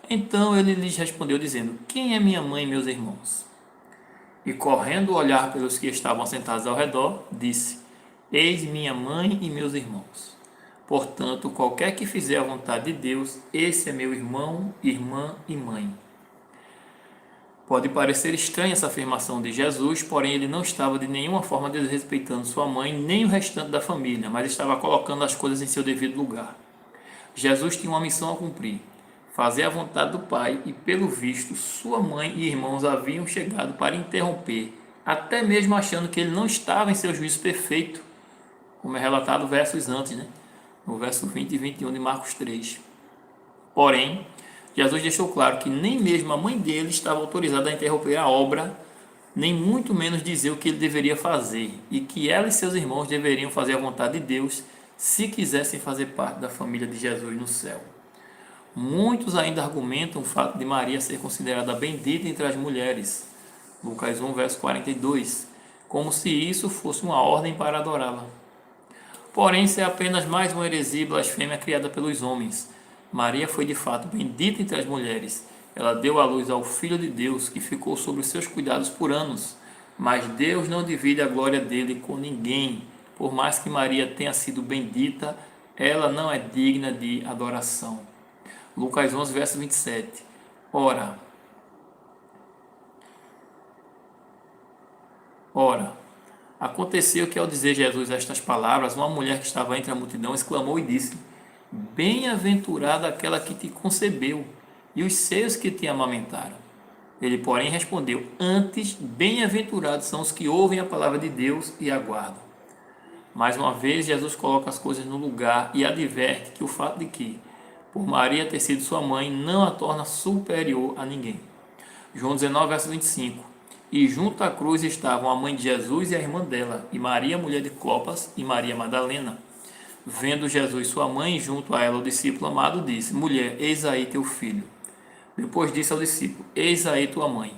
Então ele lhes respondeu dizendo: Quem é minha mãe e meus irmãos? E correndo olhar pelos que estavam sentados ao redor, disse: Eis minha mãe e meus irmãos. Portanto, qualquer que fizer a vontade de Deus, esse é meu irmão, irmã e mãe. Pode parecer estranha essa afirmação de Jesus, porém ele não estava de nenhuma forma desrespeitando sua mãe nem o restante da família, mas estava colocando as coisas em seu devido lugar. Jesus tinha uma missão a cumprir: fazer a vontade do Pai, e pelo visto sua mãe e irmãos haviam chegado para interromper, até mesmo achando que ele não estava em seu juízo perfeito, como é relatado versos antes, no verso 20 e 21 de Marcos 3. Porém, Jesus deixou claro que nem mesmo a mãe dele estava autorizada a interromper a obra, nem muito menos dizer o que ele deveria fazer, e que ela e seus irmãos deveriam fazer a vontade de Deus se quisessem fazer parte da família de Jesus no céu. Muitos ainda argumentam o fato de Maria ser considerada bendita entre as mulheres, Lucas 1, verso 42, como se isso fosse uma ordem para adorá-la. Porém, isso é apenas mais uma heresia e blasfêmia criada pelos homens. Maria foi de fato bendita entre as mulheres. Ela deu à luz ao Filho de Deus, que ficou sob os seus cuidados por anos. Mas Deus não divide a glória dele com ninguém. Por mais que Maria tenha sido bendita, ela não é digna de adoração. Lucas 11, verso 27. Ora, aconteceu que ao dizer Jesus estas palavras, uma mulher que estava entre a multidão exclamou e disse: Bem-aventurada aquela que te concebeu e os seios que te amamentaram. Ele, porém, respondeu: Antes, bem-aventurados são os que ouvem a palavra de Deus e aguardam. Mais uma vez, Jesus coloca as coisas no lugar e adverte que o fato de que, por Maria ter sido sua mãe, não a torna superior a ninguém. João 19, verso 25. E junto à cruz estavam a mãe de Jesus e a irmã dela, e Maria, mulher de Clopas, e Maria Madalena. Vendo Jesus sua mãe, junto a ela o discípulo amado, disse: Mulher, eis aí teu filho. Depois disse ao discípulo: Eis aí tua mãe.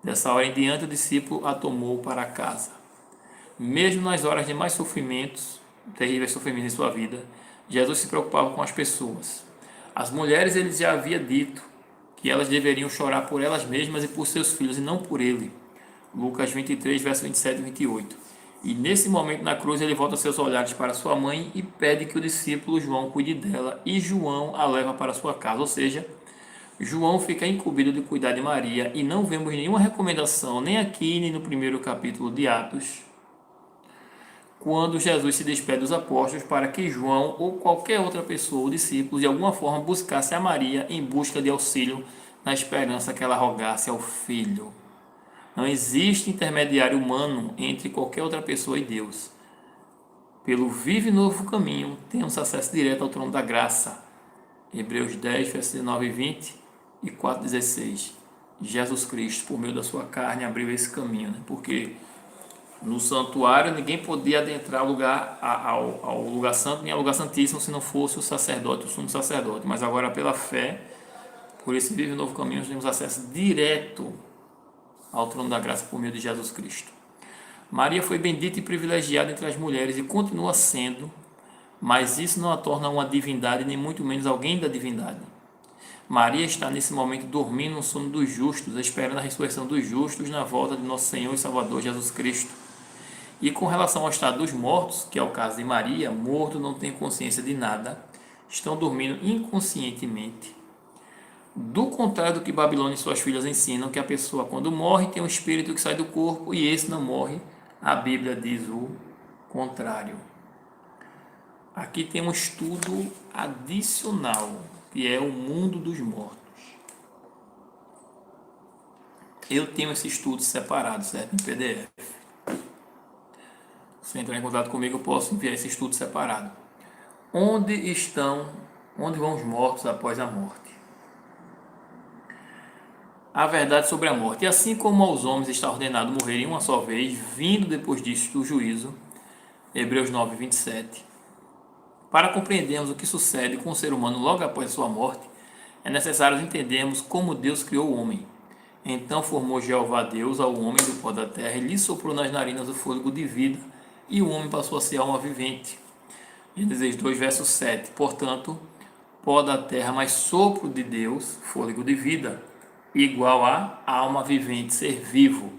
Dessa hora em diante, o discípulo a tomou para casa. Mesmo nas horas de mais sofrimentos, terríveis sofrimentos em sua vida, Jesus se preocupava com as pessoas. As mulheres ele já havia dito que elas deveriam chorar por elas mesmas e por seus filhos, e não por ele. Lucas 23, verso 27 e 28. E nesse momento na cruz ele volta seus olhares para sua mãe e pede que o discípulo João cuide dela, e João a leva para sua casa. Ou seja, João fica incumbido de cuidar de Maria, e não vemos nenhuma recomendação, nem aqui, nem no primeiro capítulo de Atos, quando Jesus se despede dos apóstolos para que João ou qualquer outra pessoa ou discípulo de alguma forma buscasse a Maria em busca de auxílio na esperança que ela rogasse ao Filho. Não existe intermediário humano entre qualquer outra pessoa e Deus. Pelo vivo e novo caminho, temos acesso direto ao trono da graça. Hebreus 10, versos 19 e 20 e 4,16. Jesus Cristo, por meio da sua carne, abriu esse caminho, né? Porque no santuário ninguém podia adentrar ao lugar santo nem ao lugar santíssimo se não fosse o sacerdote, o sumo sacerdote. Mas agora, pela fé, por esse vivo e novo caminho, nós temos acesso direto ao trono da graça por meio de Jesus Cristo. Maria foi bendita e privilegiada entre as mulheres e continua sendo, mas isso não a torna uma divindade, nem muito menos alguém da divindade. Maria está nesse momento dormindo no sono dos justos, esperando a ressurreição dos justos na volta de nosso Senhor e Salvador Jesus Cristo. E com relação ao estado dos mortos, que é o caso de Maria, morto não tem consciência de nada, estão dormindo inconscientemente. Do contrário do que Babilônia e suas filhas ensinam, que a pessoa quando morre tem um espírito que sai do corpo e esse não morre, a Bíblia diz o contrário. Aqui tem um estudo adicional, que é o mundo dos mortos. Eu tenho esse estudo separado, certo? Em PDF. Se entrar em contato comigo, eu posso enviar esse estudo separado. Onde vão os mortos após a morte? A verdade sobre a morte. E assim como aos homens está ordenado morrerem uma só vez, vindo depois disto o juízo, Hebreus 9, 27. Para compreendermos o que sucede com o ser humano logo após sua morte, é necessário entendermos como Deus criou o homem. Então formou Jeová Deus ao homem do pó da terra e lhe soprou nas narinas o fôlego de vida, e o homem passou a ser alma vivente. Gênesis 2, verso 7. Portanto, pó da terra, mais sopro de Deus, fôlego de vida, igual a alma vivente, ser vivo.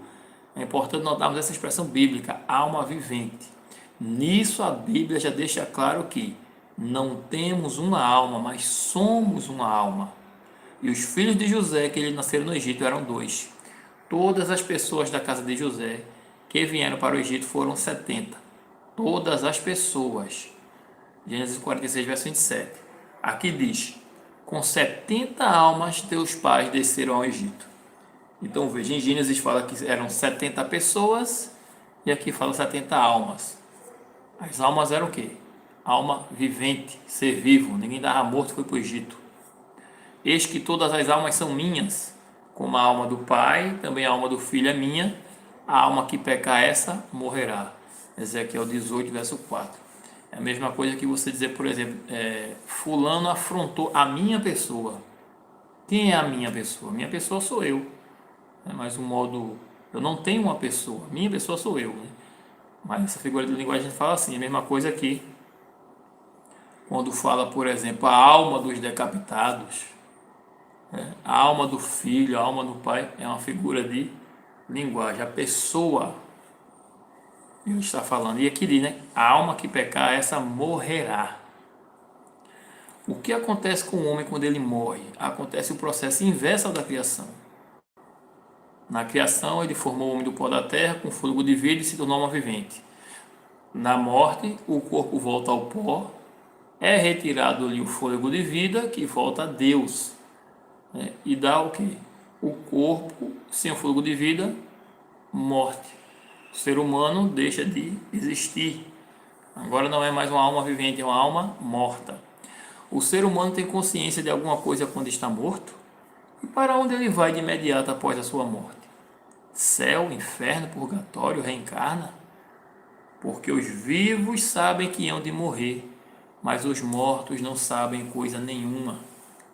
É importante notarmos essa expressão bíblica, alma vivente. Nisso a Bíblia já deixa claro que não temos uma alma, mas somos uma alma. E os filhos de José, que ele nasceram no Egito, eram 2. Todas as pessoas da casa de José que vieram para o Egito foram 70. Todas as pessoas. Gênesis 46, verso 27. Aqui diz: com 70 almas teus pais desceram ao Egito. Então veja, em Gênesis fala que eram 70 pessoas e aqui fala 70 almas. As almas eram o quê? Alma vivente, ser vivo. Ninguém estava morto e foi para o Egito. Eis que todas as almas são minhas, como a alma do Pai, também a alma do Filho é minha. A alma que pecar essa, morrerá. Ezequiel 18, verso 4. É a mesma coisa que você dizer, por exemplo, fulano afrontou a minha pessoa. Quem é a minha pessoa? Minha pessoa sou eu. Mas um modo, eu não tenho uma pessoa. Minha pessoa sou eu. Né? Mas essa figura de linguagem a gente fala assim, a mesma coisa aqui. Quando fala, por exemplo, a alma dos decapitados, a alma do filho, a alma do pai, é uma figura de linguagem. A pessoa, ele está falando. E aqui diz, né? A alma que pecar, essa morrerá. O que acontece com o homem quando ele morre? Acontece o processo inverso ao da criação. Na criação, ele formou o homem do pó da terra com fôlego de vida e se tornou alma vivente. Na morte, o corpo volta ao pó, é retirado-lhe o fôlego de vida, que volta a Deus. E dá o quê? O corpo, sem o fôlego de vida, morte. O ser humano deixa de existir. Agora não é mais uma alma vivente, é uma alma morta. O ser humano tem consciência de alguma coisa quando está morto? E para onde ele vai de imediato após a sua morte? Céu, inferno, purgatório, reencarna? Porque os vivos sabem que hão de morrer, mas os mortos não sabem coisa nenhuma,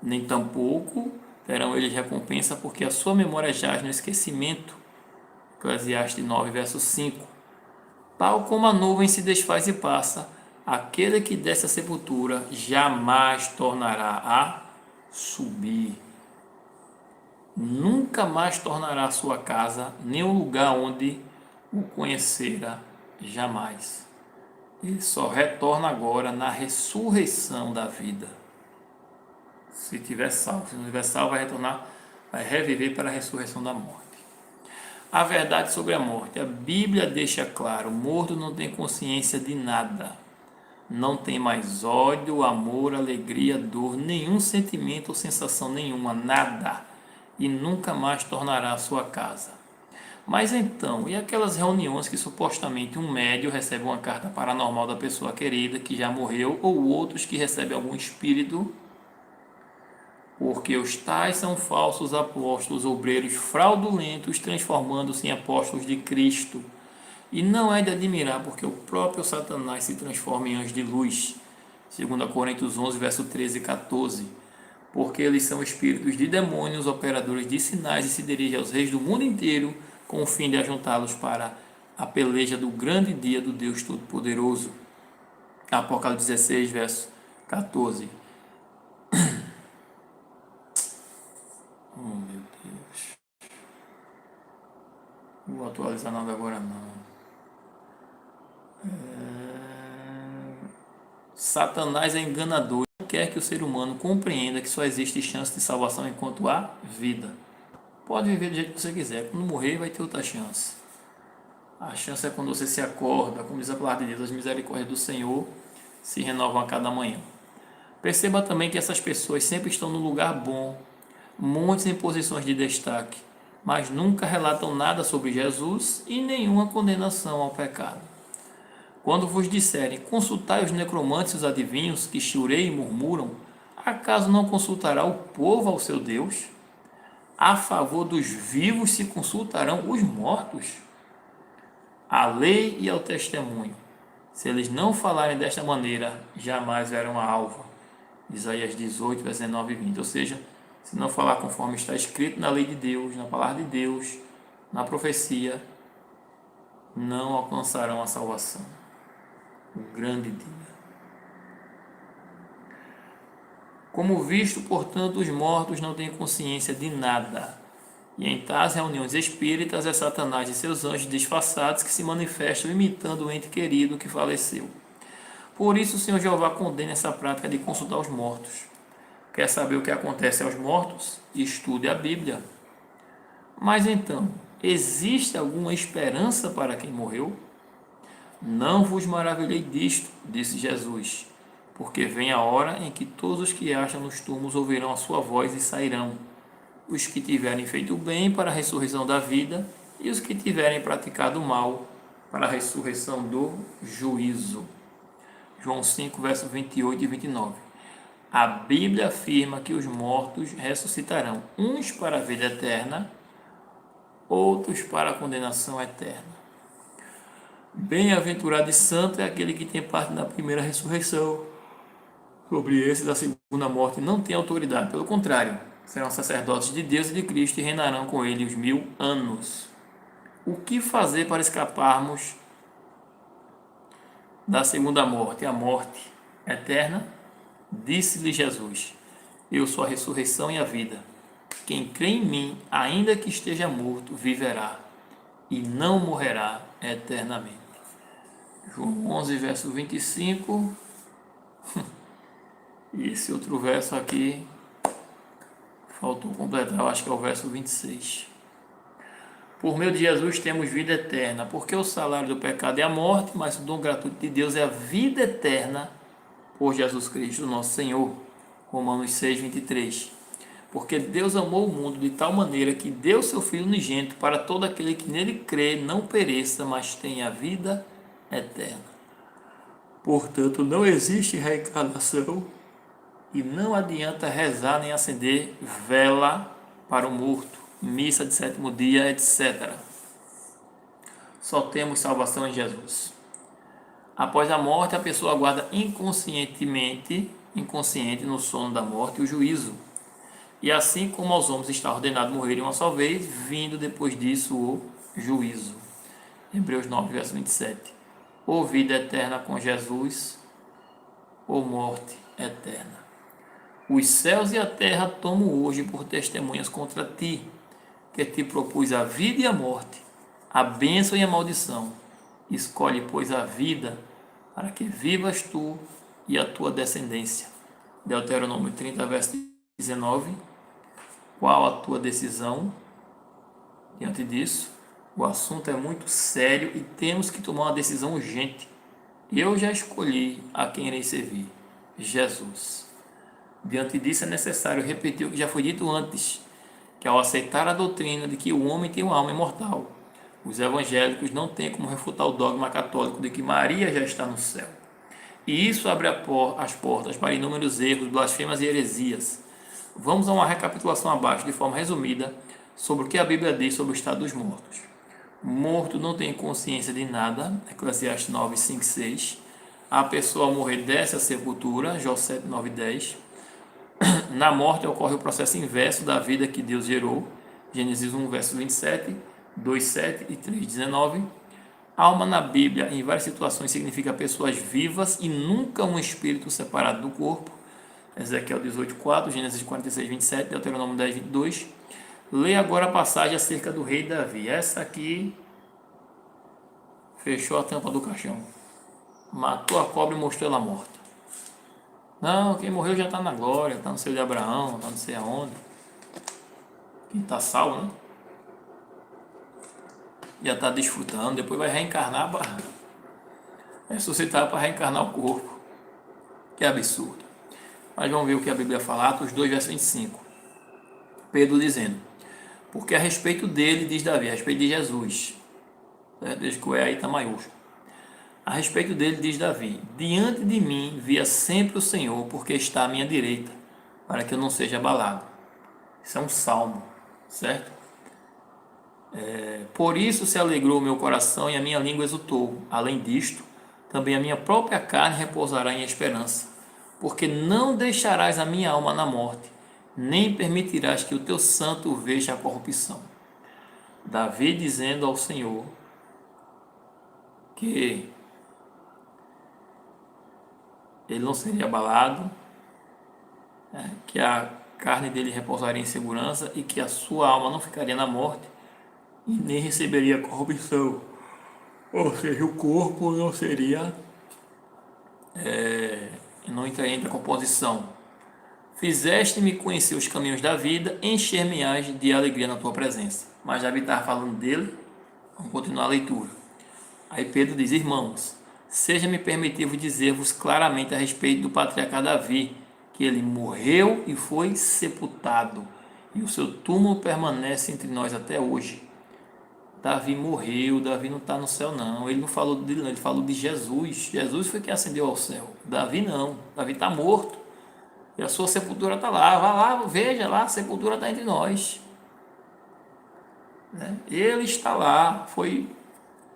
nem tampouco terão eles recompensa, porque a sua memória jaz no esquecimento. Eclesiastes 9, verso 5. Tal como a nuvem se desfaz e passa, aquele que desce à sepultura jamais tornará a subir. Nunca mais tornará a sua casa, nem o lugar onde o conhecera, jamais. Ele só retorna agora na ressurreição da vida. Se tiver salvo, se não tiver salvo, vai retornar, vai reviver para a ressurreição da morte. A verdade sobre a morte. A Bíblia deixa claro: o morto não tem consciência de nada. Não tem mais ódio, amor, alegria, dor, nenhum sentimento ou sensação nenhuma, nada. E nunca mais tornará a sua casa. Mas então, e aquelas reuniões que supostamente um médium recebe uma carta paranormal da pessoa querida que já morreu, ou outros que recebem algum espírito? Porque os tais são falsos apóstolos, obreiros fraudulentos, transformando-se em apóstolos de Cristo. E não é de admirar, porque o próprio Satanás se transforma em anjo de luz. 2 Coríntios 11, verso 13 e 14. Porque eles são espíritos de demônios, operadores de sinais, e se dirigem aos reis do mundo inteiro, com o fim de ajuntá-los para a peleja do grande dia do Deus Todo-Poderoso. Apocalipse 16, verso 14. Oh, meu Deus. Não vou atualizar nada agora, não. Satanás é enganador. Não quer que o ser humano compreenda que só existe chance de salvação enquanto há vida. Pode viver do jeito que você quiser. Quando morrer, vai ter outra chance. A chance é quando você se acorda, como diz a palavra de Deus, as misericórdias do Senhor se renovam a cada manhã. Perceba também que essas pessoas sempre estão no lugar bom, muitos em posições de destaque, mas nunca relatam nada sobre Jesus e nenhuma condenação ao pecado. Quando vos disserem, consultai os necromantes e os adivinhos que chorei e murmuram, acaso não consultará o povo ao seu Deus? A favor dos vivos se consultarão os mortos? À lei e ao testemunho. Se eles não falarem desta maneira, jamais verão a alva. Isaías 18, versos 19 e 20. Ou seja, se não falar conforme está escrito na lei de Deus, na palavra de Deus, na profecia, não alcançarão a salvação. O grande dia. Como visto, portanto, os mortos não têm consciência de nada. E em tais reuniões espíritas é Satanás e seus anjos disfarçados que se manifestam imitando o ente querido que faleceu. Por isso o Senhor Jeová condena essa prática de consultar os mortos. Quer saber o que acontece aos mortos? Estude a Bíblia. Mas então, existe alguma esperança para quem morreu? Não vos maravilhei disto, disse Jesus, porque vem a hora em que todos os que acham nos túmulos ouvirão a sua voz e sairão, os que tiverem feito o bem para a ressurreição da vida e os que tiverem praticado o mal para a ressurreição do juízo. João 5, versos 28 e 29. A Bíblia afirma que os mortos ressuscitarão, uns para a vida eterna, outros para a condenação eterna. Bem-aventurado e santo é aquele que tem parte na primeira ressurreição. Sobre esse da segunda morte não tem autoridade, pelo contrário, serão sacerdotes de Deus e de Cristo e reinarão com ele os 1000 anos. O que fazer para escaparmos da segunda morte, a morte eterna? Disse-lhe Jesus: eu sou a ressurreição e a vida. Quem crê em mim, ainda que esteja morto, viverá e não morrerá eternamente. João 11, verso 25. E esse outro verso aqui faltou completar, eu acho que é o verso 26. Por meio de Jesus temos vida eterna, porque o salário do pecado é a morte, mas o dom gratuito de Deus é a vida eterna por Jesus Cristo, nosso Senhor. Romanos 6, 23. Porque Deus amou o mundo de tal maneira que deu seu Filho unigênito para todo aquele que nele crê, não pereça, mas tenha a vida eterna. Portanto, não existe reencarnação e não adianta rezar nem acender vela para o morto, missa de sétimo dia, etc. Só temos salvação em Jesus. Após a morte, a pessoa aguarda inconsciente no sono da morte o juízo. E assim como aos homens está ordenado morrerem uma só vez, vindo depois disso o juízo. Hebreus 9, verso 27. Ou vida eterna com Jesus, ou morte eterna. Os céus e a terra tomo hoje por testemunhas contra ti, que te propus a vida e a morte, a bênção e a maldição. Escolhe, pois, a vida, para que vivas tu e a tua descendência. Deuteronômio 30, verso 19. Qual a tua decisão diante disso? O assunto é muito sério e temos que tomar uma decisão urgente. Eu já escolhi a quem irei servir: Jesus. Diante disso é necessário repetir o que já foi dito antes, que ao aceitar a doutrina de que o homem tem uma alma imortal, os evangélicos não têm como refutar o dogma católico de que Maria já está no céu. E isso abre as portas para inúmeros erros, blasfemas e heresias. Vamos a uma recapitulação abaixo, de forma resumida, sobre o que a Bíblia diz sobre o estado dos mortos. Morto não tem consciência de nada, Eclesiastes 9, 5, 6. A pessoa ao morrer desce à sepultura, Jó 7, 9, 10. Na morte ocorre o processo inverso da vida que Deus gerou, Gênesis 1, verso 27, 2, 7 e 3, 19. Alma na Bíblia, em várias situações, significa pessoas vivas e nunca um espírito separado do corpo, Ezequiel 18, 4, Gênesis 46, 27, Deuteronômio 10, 22. Leia agora a passagem acerca do rei Davi. Essa aqui fechou a tampa do caixão. Matou a cobra e mostrou ela morta. Não, quem morreu já está na glória, está no seio de Abraão, está não sei aonde. Quem está salvo, né? Já está desfrutando, depois vai reencarnar para ressuscitar para reencarnar o corpo. Que absurdo. Mas vamos ver o que a Bíblia fala, Atos 2, verso 25. Pedro dizendo: porque a respeito dele, diz Davi, a respeito de Jesus, desde que o aí está maiúsculo. A respeito dele, diz Davi: diante de mim via sempre o Senhor, porque está à minha direita, para que eu não seja abalado. Isso é um salmo, certo? Por isso se alegrou o meu coração e a minha língua exultou. Além disto, também a minha própria carne repousará em esperança, porque não deixarás a minha alma na morte, nem permitirás que o teu santo veja a corrupção. Davi dizendo ao Senhor que ele não seria abalado, que a carne dele repousaria em segurança e que a sua alma não ficaria na morte e nem receberia corrupção. Ou seja, o corpo não seria, não entraria em decomposição. Fizeste-me conhecer os caminhos da vida, encher-me-ás de alegria na tua presença. Mas Davi estava falando dele. Vamos continuar a leitura. Aí Pedro diz: irmãos, seja-me permitido dizer-vos claramente a respeito do patriarca Davi, que ele morreu e foi sepultado, e o seu túmulo permanece entre nós até hoje. Davi morreu, Davi não está no céu não, ele não falou dele não, ele falou de Jesus. Jesus foi quem ascendeu ao céu, Davi não, Davi está morto, e a sua sepultura está lá, vá lá, veja lá, a sepultura está entre nós. Ele está lá, foi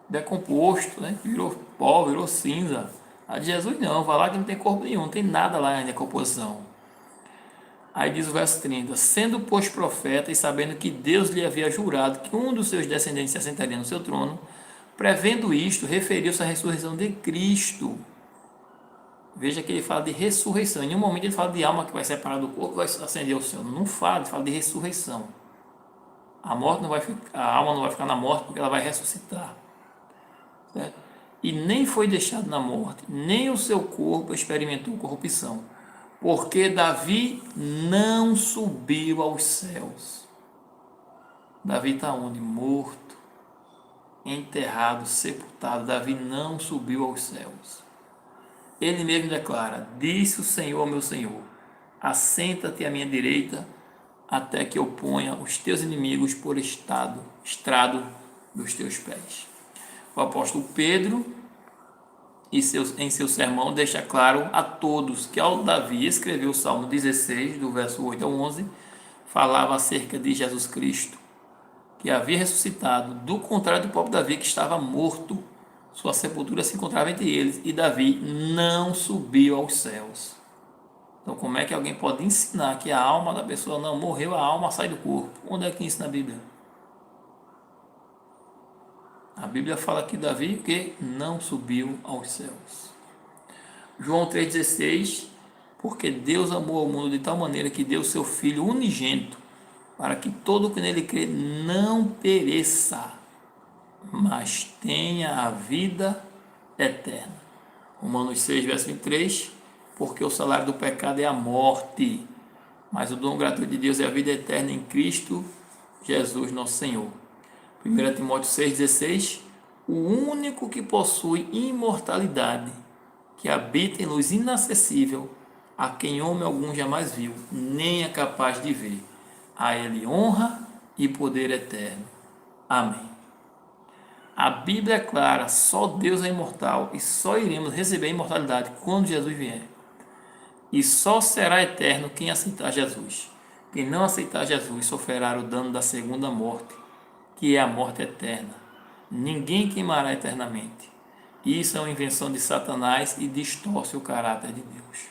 decomposto, virou pó, virou cinza. A de Jesus não, vai lá que não tem corpo nenhum, não tem nada lá em decomposição. Aí diz o verso 30: sendo pois profeta e sabendo que Deus lhe havia jurado que um dos seus descendentes se assentaria no seu trono, prevendo isto, referiu-se à ressurreição de Cristo. Veja que ele fala de ressurreição, em nenhum momento ele fala de alma que vai separar do corpo, vai ascender ao céu, não fala, ele fala de ressurreição. A alma não vai ficar na morte porque ela vai ressuscitar. Certo? E nem foi deixado na morte, nem o seu corpo experimentou corrupção, porque Davi não subiu aos céus. Davi está onde? Morto, enterrado, sepultado. Davi não subiu aos céus. Ele mesmo declara: disse o Senhor ao meu Senhor: assenta-te à minha direita, até que eu ponha os teus inimigos por estrado dos teus pés. O apóstolo Pedro, em seu sermão, deixa claro a todos que ao Davi escreveu o Salmo 16, do verso 8 ao 11, falava acerca de Jesus Cristo, que havia ressuscitado, do contrário do próprio Davi, que estava morto. Sua sepultura se encontrava entre eles, e Davi não subiu aos céus. Então, como é que alguém pode ensinar que a alma da pessoa não morreu, a alma sai do corpo? Onde é que ensina a Bíblia? A Bíblia fala que Davi que não subiu aos céus. João 3,16, porque Deus amou ao mundo de tal maneira que deu seu Filho unigênito, para que todo o que nele crê não pereça, mas tenha a vida eterna. Romanos 6, verso 23, porque o salário do pecado é a morte, mas o dom gratuito de Deus é a vida eterna em Cristo Jesus, nosso Senhor. 1 Timóteo 6,16, o único que possui imortalidade, que habita em luz inacessível, a quem homem algum jamais viu, nem é capaz de ver. A ele honra e poder eterno. Amém. A Bíblia é clara, só Deus é imortal e só iremos receber a imortalidade quando Jesus vier. E só será eterno quem aceitar Jesus. Quem não aceitar Jesus sofrerá o dano da segunda morte, que é a morte eterna. Ninguém queimará eternamente. Isso é uma invenção de Satanás e distorce o caráter de Deus.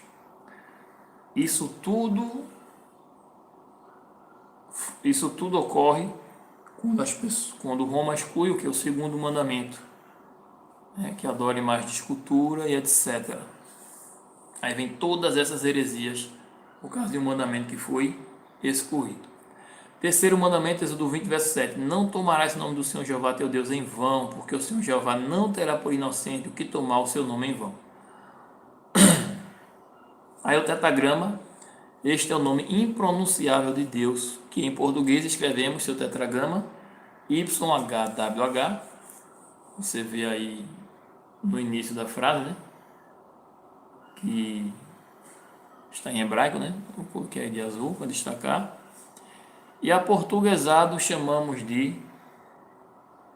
Isso tudo ocorre quando Roma exclui o que é o segundo mandamento, que adore mais de escultura e etc. Aí vem todas essas heresias por causa de um mandamento que foi excluído. Terceiro mandamento, Êxodo 20, verso 7. Não tomarás o nome do Senhor Jeová teu Deus em vão, porque o Senhor Jeová não terá por inocente o que tomar o seu nome em vão. Aí o tetragrama, este é o nome impronunciável de Deus, que em português escrevemos seu tetragrama, YHWH. Você vê aí no início da frase, né? Que está em hebraico, né? Eu coloquei aí de azul para destacar. E aportuguesado chamamos de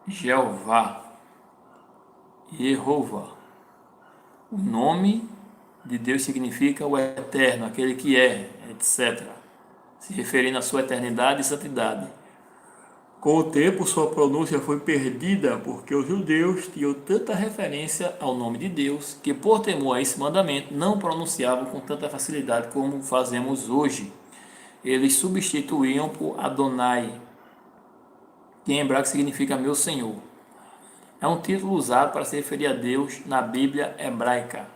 Jeová, Jeová. O nome de Deus significa o eterno, aquele que é, etc. Se referindo à sua eternidade e santidade. Com o tempo, sua pronúncia foi perdida porque os judeus tinham tanta referência ao nome de Deus que, por temor a esse mandamento, não pronunciavam com tanta facilidade como fazemos hoje. Eles substituíam por Adonai, que em hebraico significa meu Senhor. É um título usado para se referir a Deus na Bíblia hebraica,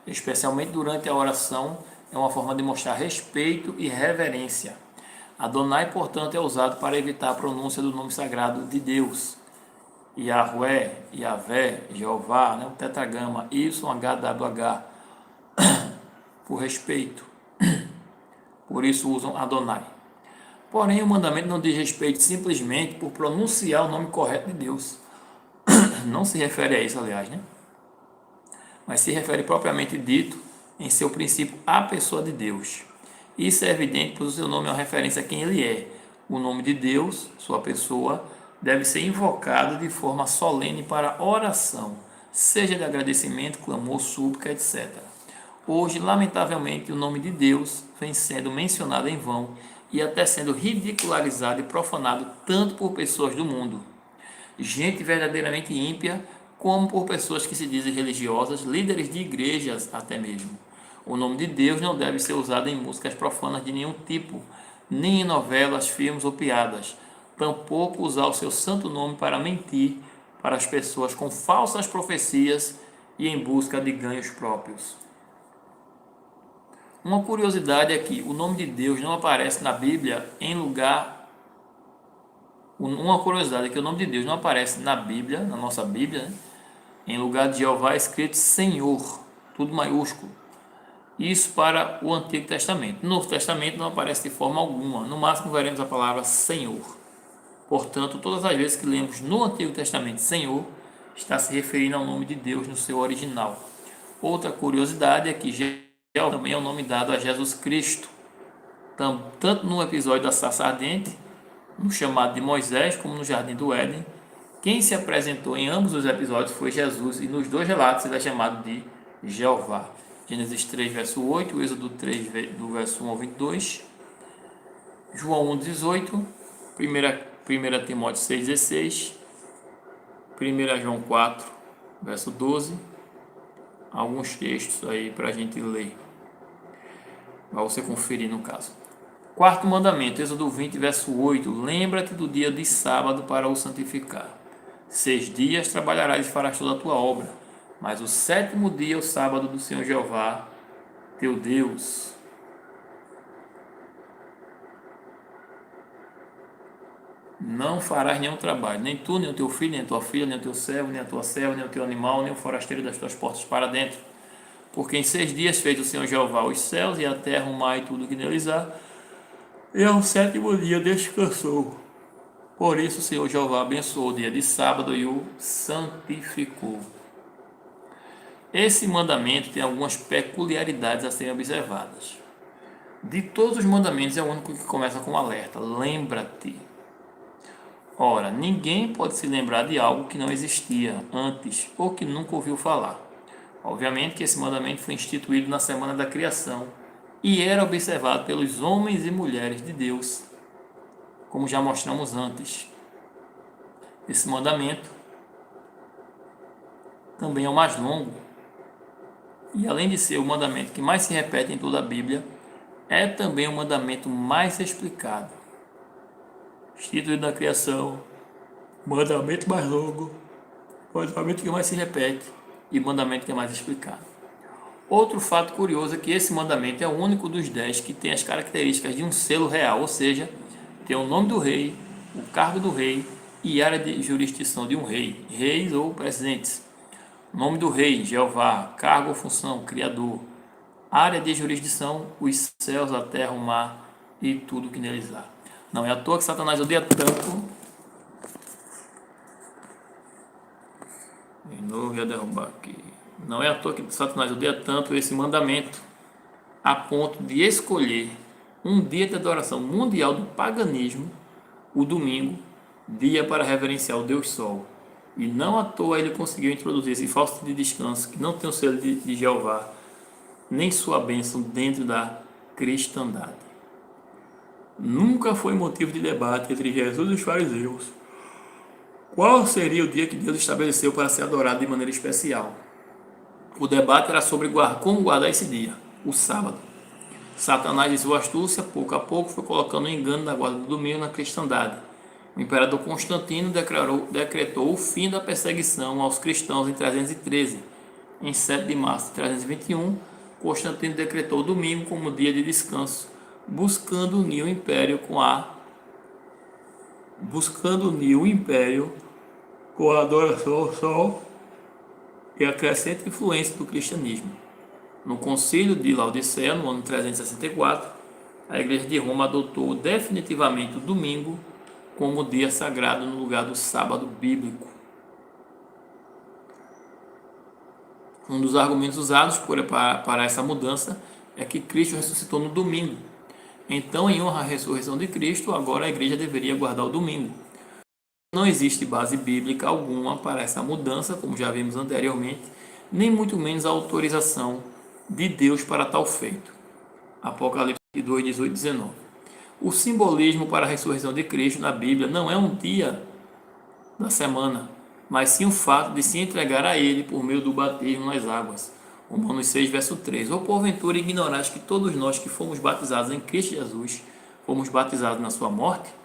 especialmente durante a oração, é uma forma de mostrar respeito e reverência. Adonai, portanto, é usado para evitar a pronúncia do nome sagrado de Deus. Yahweh, Yahvé, Jeová, o tetragrama YHWH, por respeito. Por isso usam Adonai. Porém, o mandamento não diz respeito simplesmente por pronunciar o nome correto de Deus. Não se refere a isso, aliás, mas se refere propriamente dito em seu princípio à pessoa de Deus. Isso é evidente pois o seu nome é uma referência a quem ele é. O nome de Deus, sua pessoa, deve ser invocado de forma solene para oração, seja de agradecimento, clamor, súplica, etc. Hoje, lamentavelmente, o nome de Deus vem sendo mencionado em vão e até sendo ridicularizado e profanado tanto por pessoas do mundo, gente verdadeiramente ímpia, como por pessoas que se dizem religiosas, líderes de igrejas até mesmo. O nome de Deus não deve ser usado em músicas profanas de nenhum tipo, nem em novelas, filmes ou piadas. Tampouco usar o seu santo nome para mentir para as pessoas com falsas profecias e em busca de ganhos próprios. Uma curiosidade é que o nome de Deus não aparece na Bíblia em lugar. Uma curiosidade é que o nome de Deus não aparece na Bíblia, na nossa Bíblia, em lugar de Jeová é escrito Senhor, tudo maiúsculo. Isso para o Antigo Testamento. No Novo Testamento não aparece de forma alguma, no máximo veremos a palavra Senhor. Portanto, todas as vezes que lemos no Antigo Testamento Senhor, está se referindo ao nome de Deus no seu original. Outra curiosidade é que Jeová também é o nome dado a Jesus Cristo, tanto no episódio da sarça ardente, no chamado de Moisés, como no Jardim do Éden. Quem se apresentou em ambos os episódios foi Jesus, e nos dois relatos ele é chamado de Jeová. Gênesis 3, verso 8, Êxodo 3, do verso 1 ao 22, João 1, 18, 1 Timóteo 6, 16, 1 João 4, verso 12, alguns textos aí para a gente ler. para você conferir no caso. Quarto mandamento, Êxodo 20, verso 8. Lembra-te do dia de sábado para o santificar. 6 dias trabalharás e farás toda a tua obra, mas o sétimo dia é o sábado do Senhor Jeová, teu Deus. Não farás nenhum trabalho, nem tu, nem o teu filho, nem a tua filha, nem o teu servo, nem a tua serva, nem o teu animal, nem o forasteiro das tuas portas para dentro. Porque em 6 dias fez o Senhor Jeová os céus e a terra, o mar e tudo que neles há, e ao sétimo dia descansou. Por isso o Senhor Jeová abençoou o dia de sábado e o santificou. Esse mandamento tem algumas peculiaridades a serem observadas. De todos os mandamentos é o único que começa com um alerta: lembra-te. Ora, ninguém pode se lembrar de algo que não existia antes ou que nunca ouviu falar. Obviamente que esse mandamento foi instituído na semana da criação e era observado pelos homens e mulheres de Deus, como já mostramos antes. Esse mandamento também é o mais longo e, além de ser o mandamento que mais se repete em toda a Bíblia, é também o mandamento mais explicado. Instituído na criação, mandamento mais longo, mandamento que mais se repete e mandamento que é mais explicado. Outro fato curioso é que esse mandamento é o único dos 10 que tem as características de um selo real, ou seja, tem o nome do rei, o cargo do rei e área de jurisdição de um rei, reis ou presidentes. Nome do rei, Jeová, cargo ou função, Criador. Área de jurisdição, os céus, a terra, o mar e tudo que neles há. Não é à toa que Satanás odeia tanto. De novo, ia derrubar aqui. Não é à toa que Satanás odeia tanto esse mandamento, a ponto de escolher um dia de adoração mundial do paganismo, o domingo, dia para reverenciar o Deus Sol. E não à toa ele conseguiu introduzir esse falso de descanso, que não tem o selo de Jeová, nem sua bênção dentro da cristandade. Nunca foi motivo de debate entre Jesus e os fariseus qual seria o dia que Deus estabeleceu para ser adorado de maneira especial. O debate era sobre como guardar esse dia, o sábado. Satanás, de sua astúcia, pouco a pouco foi colocando o engano da guarda do domingo na cristandade. O imperador Constantino decretou o fim da perseguição aos cristãos em 313. Em 7 de março de 321, Constantino decretou o domingo como dia de descanso, buscando unir o império com a adoração ao sol e a crescente influência do cristianismo. No concílio de Laodiceia, no ano 364, a Igreja de Roma adotou definitivamente o domingo como dia sagrado no lugar do sábado bíblico. Um dos argumentos usados para essa mudança é que Cristo ressuscitou no domingo. Então, em honra à ressurreição de Cristo, agora a igreja deveria guardar o domingo. Não existe base bíblica alguma para essa mudança, como já vimos anteriormente, nem muito menos a autorização de Deus para tal feito. Apocalipse 2, 18 e 19. O simbolismo para a ressurreição de Cristo na Bíblia não é um dia da semana, mas sim o fato de se entregar a Ele por meio do batismo nas águas. Romanos 6, verso 3. Ou porventura ignorais que todos nós que fomos batizados em Cristo Jesus, fomos batizados na sua morte?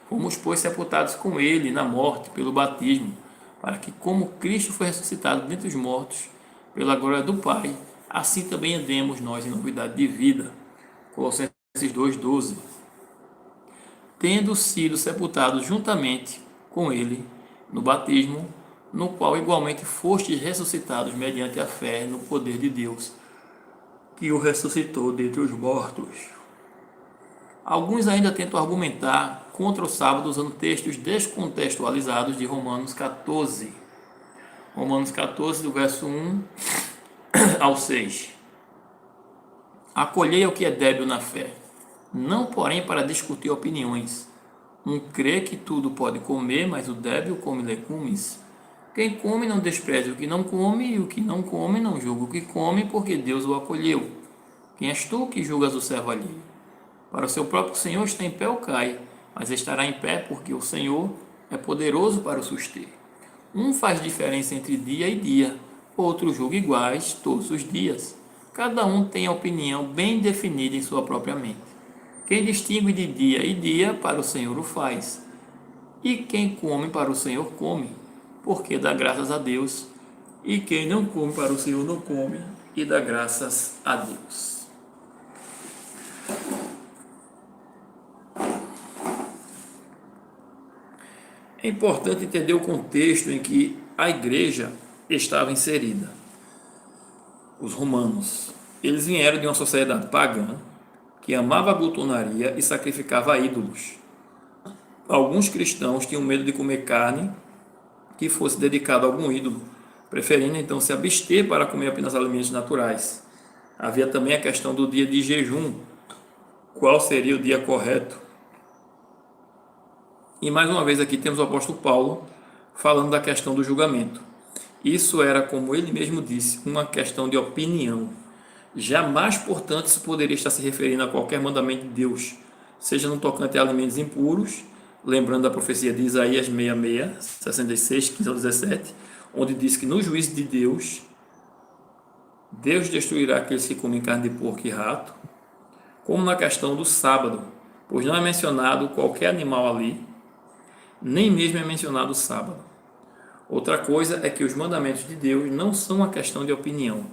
Fomos, pois, sepultados com Ele na morte pelo batismo, para que, como Cristo foi ressuscitado dentre os mortos, pela glória do Pai, assim também andemos nós em novidade de vida. Colossenses 2, 12. Tendo sido sepultados juntamente com Ele no batismo, no qual igualmente fostes ressuscitados mediante a fé no poder de Deus, que o ressuscitou dentre os mortos. Alguns ainda tentam argumentar contra o sábado usando textos descontextualizados de Romanos 14. Romanos 14, do verso 1 ao 6. Acolhei o que é débil na fé, não porém para discutir opiniões. Um crê que tudo pode comer, mas o débil come legumes. Quem come não despreze o que não come, e o que não come não julga o que come, porque Deus o acolheu. Quem és tu que julgas o servo alheio? Para o seu próprio Senhor está em pé ou cai, mas estará em pé porque o Senhor é poderoso para o suster. Um faz diferença entre dia e dia, outro julga iguais todos os dias. Cada um tem a opinião bem definida em sua própria mente. Quem distingue de dia e dia, para o Senhor o faz. E quem come para o Senhor come, porque dá graças a Deus. E quem não come para o Senhor não come, e dá graças a Deus. É importante entender o contexto em que a igreja estava inserida. Os romanos, eles vieram de uma sociedade pagã que amava a glutonaria e sacrificava a ídolos. Alguns cristãos tinham medo de comer carne que fosse dedicada a algum ídolo, preferindo então se abster para comer apenas alimentos naturais. Havia também a questão do dia de jejum, qual seria o dia correto. E mais uma vez aqui temos o apóstolo Paulo falando da questão do julgamento. Isso era, como ele mesmo disse, uma questão de opinião. Jamais, portanto, se poderia estar se referindo a qualquer mandamento de Deus, seja no tocante a alimentos impuros, lembrando da profecia de Isaías 66, 66, 15 ao 17, onde diz que no juízo de Deus, Deus destruirá aqueles que comem carne de porco e rato, como na questão do sábado, pois não é mencionado qualquer animal ali, nem mesmo é mencionado o sábado. Outra coisa é que os mandamentos de Deus não são uma questão de opinião,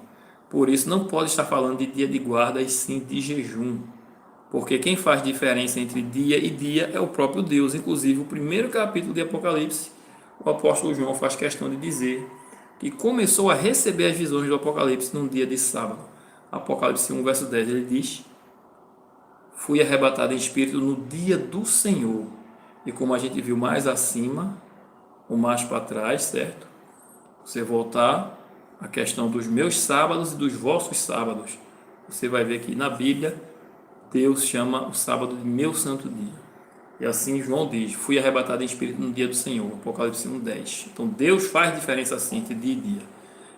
por isso não pode estar falando de dia de guarda e sim de jejum, porque quem faz diferença entre dia e dia é o próprio Deus. Inclusive, o primeiro capítulo de Apocalipse, o apóstolo João faz questão de dizer que começou a receber as visões do Apocalipse num dia de sábado. Apocalipse 1, verso 10, ele diz: fui arrebatado em espírito no dia do Senhor. E como a gente viu mais acima, ou mais para trás, certo? Você voltar à questão dos meus sábados e dos vossos sábados, você vai ver que na Bíblia Deus chama o sábado de meu santo dia. E assim João diz: fui arrebatado em espírito no dia do Senhor. Apocalipse 1:10. Então Deus faz diferença assim entre dia e dia.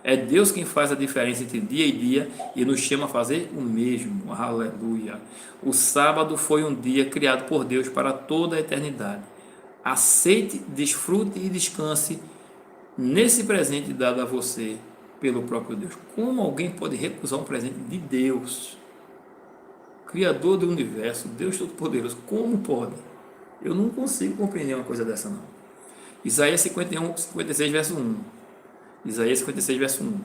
É Deus quem faz a diferença entre dia e dia e nos chama a fazer o mesmo. Aleluia. O sábado foi um dia criado por Deus para toda a eternidade. Aceite, desfrute e descanse nesse presente dado a você pelo próprio Deus. Como alguém pode recusar um presente de Deus? Criador do universo, Deus Todo-Poderoso, como pode? Eu não consigo compreender uma coisa dessa, não. Isaías 56, verso 1. Isaías 56, verso 1.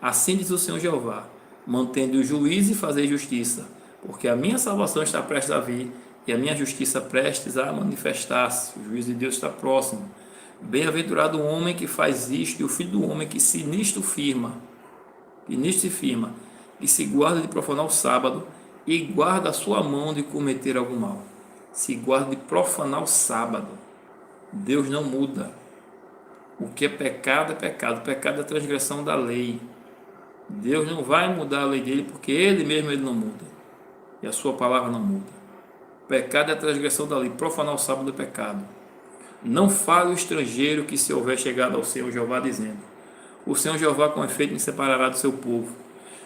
Assim diz o Senhor Jeová: mantendo o juízo e fazer justiça, porque a minha salvação está prestes a vir e a minha justiça prestes a manifestar-se. O juízo de Deus está próximo. Bem-aventurado o homem que faz isto e o filho do homem que nisto se firma, que se guarda de profanar o sábado e guarda a sua mão de cometer algum mal. Se guarda de profanar o sábado. Deus não muda. O que é pecado é pecado. Pecado é a transgressão da lei. Deus não vai mudar a lei dele porque ele mesmo ele não muda. E a sua palavra não muda. Pecado é a transgressão da lei. Profanar o sábado é pecado. Não fale o estrangeiro que se houver chegado ao Senhor Jeová dizendo: o Senhor Jeová com efeito me separará do seu povo.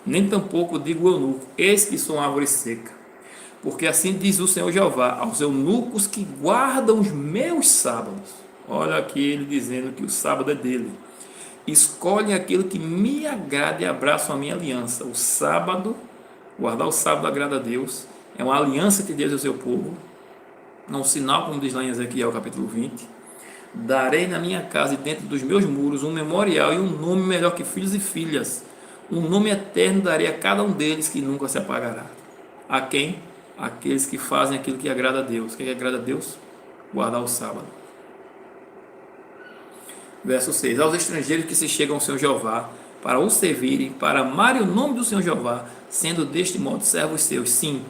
Nem tampouco digo eunuco: eis que sou uma árvore seca. Porque assim diz o Senhor Jeová aos eunucos que guardam os meus sábados. Olha aqui ele dizendo que o sábado é dele. Escolhem aquilo que me agrada e abraçam a minha aliança. O sábado, guardar o sábado agrada a Deus. É uma aliança entre Deus e o seu povo. É um sinal, como diz lá em Ezequiel capítulo 20. Darei na minha casa e dentro dos meus muros um memorial e um nome melhor que filhos e filhas. Um nome eterno darei a cada um deles que nunca se apagará. A quem? Aqueles que fazem aquilo que agrada a Deus. O que agrada a Deus? Guardar o sábado. Verso 6. Aos estrangeiros que se chegam ao Senhor Jeová, para o servirem, para amarem o nome do Senhor Jeová, sendo deste modo servos seus. Sim,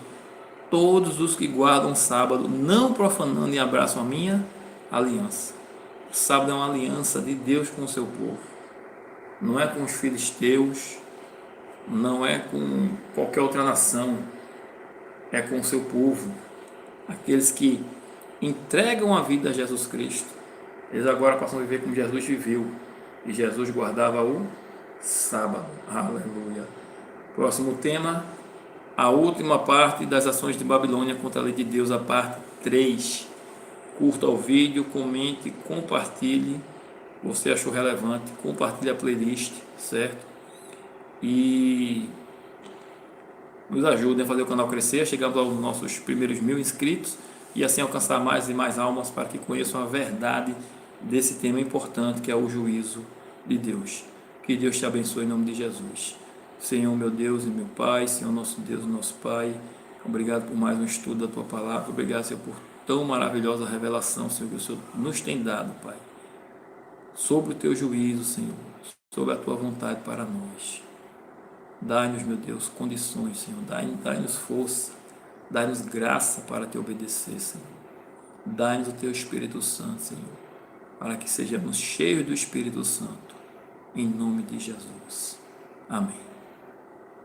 todos os que guardam o sábado, não profanando e abraçam a minha aliança. O sábado é uma aliança de Deus com o seu povo. Não é com os filisteus, não é com qualquer outra nação. É com o seu povo, aqueles que entregam a vida a Jesus Cristo. Eles agora passam a viver como Jesus viveu, e Jesus guardava o sábado. Aleluia. Próximo tema, a última parte das ações de Babilônia contra a lei de Deus, a parte 3. Curta o vídeo, comente, compartilhe. Você achou relevante, compartilhe a playlist, certo? E nos ajudem a fazer o canal crescer, chegamos aos nossos primeiros 1000 inscritos e assim alcançar mais e mais almas para que conheçam a verdade desse tema importante que é o juízo de Deus. Que Deus te abençoe em nome de Jesus. Senhor, meu Deus e meu Pai, Senhor, nosso Deus e nosso Pai, obrigado por mais um estudo da Tua Palavra, obrigado, Senhor, por tão maravilhosa revelação, Senhor, que o Senhor nos tem dado, Pai, sobre o Teu juízo, Senhor, sobre a Tua vontade para nós. Dai-nos, meu Deus, condições, Senhor, dai-nos força, dai-nos graça para Te obedecer, Senhor. Dai-nos o Teu Espírito Santo, Senhor, para que sejamos cheios do Espírito Santo, em nome de Jesus. Amém.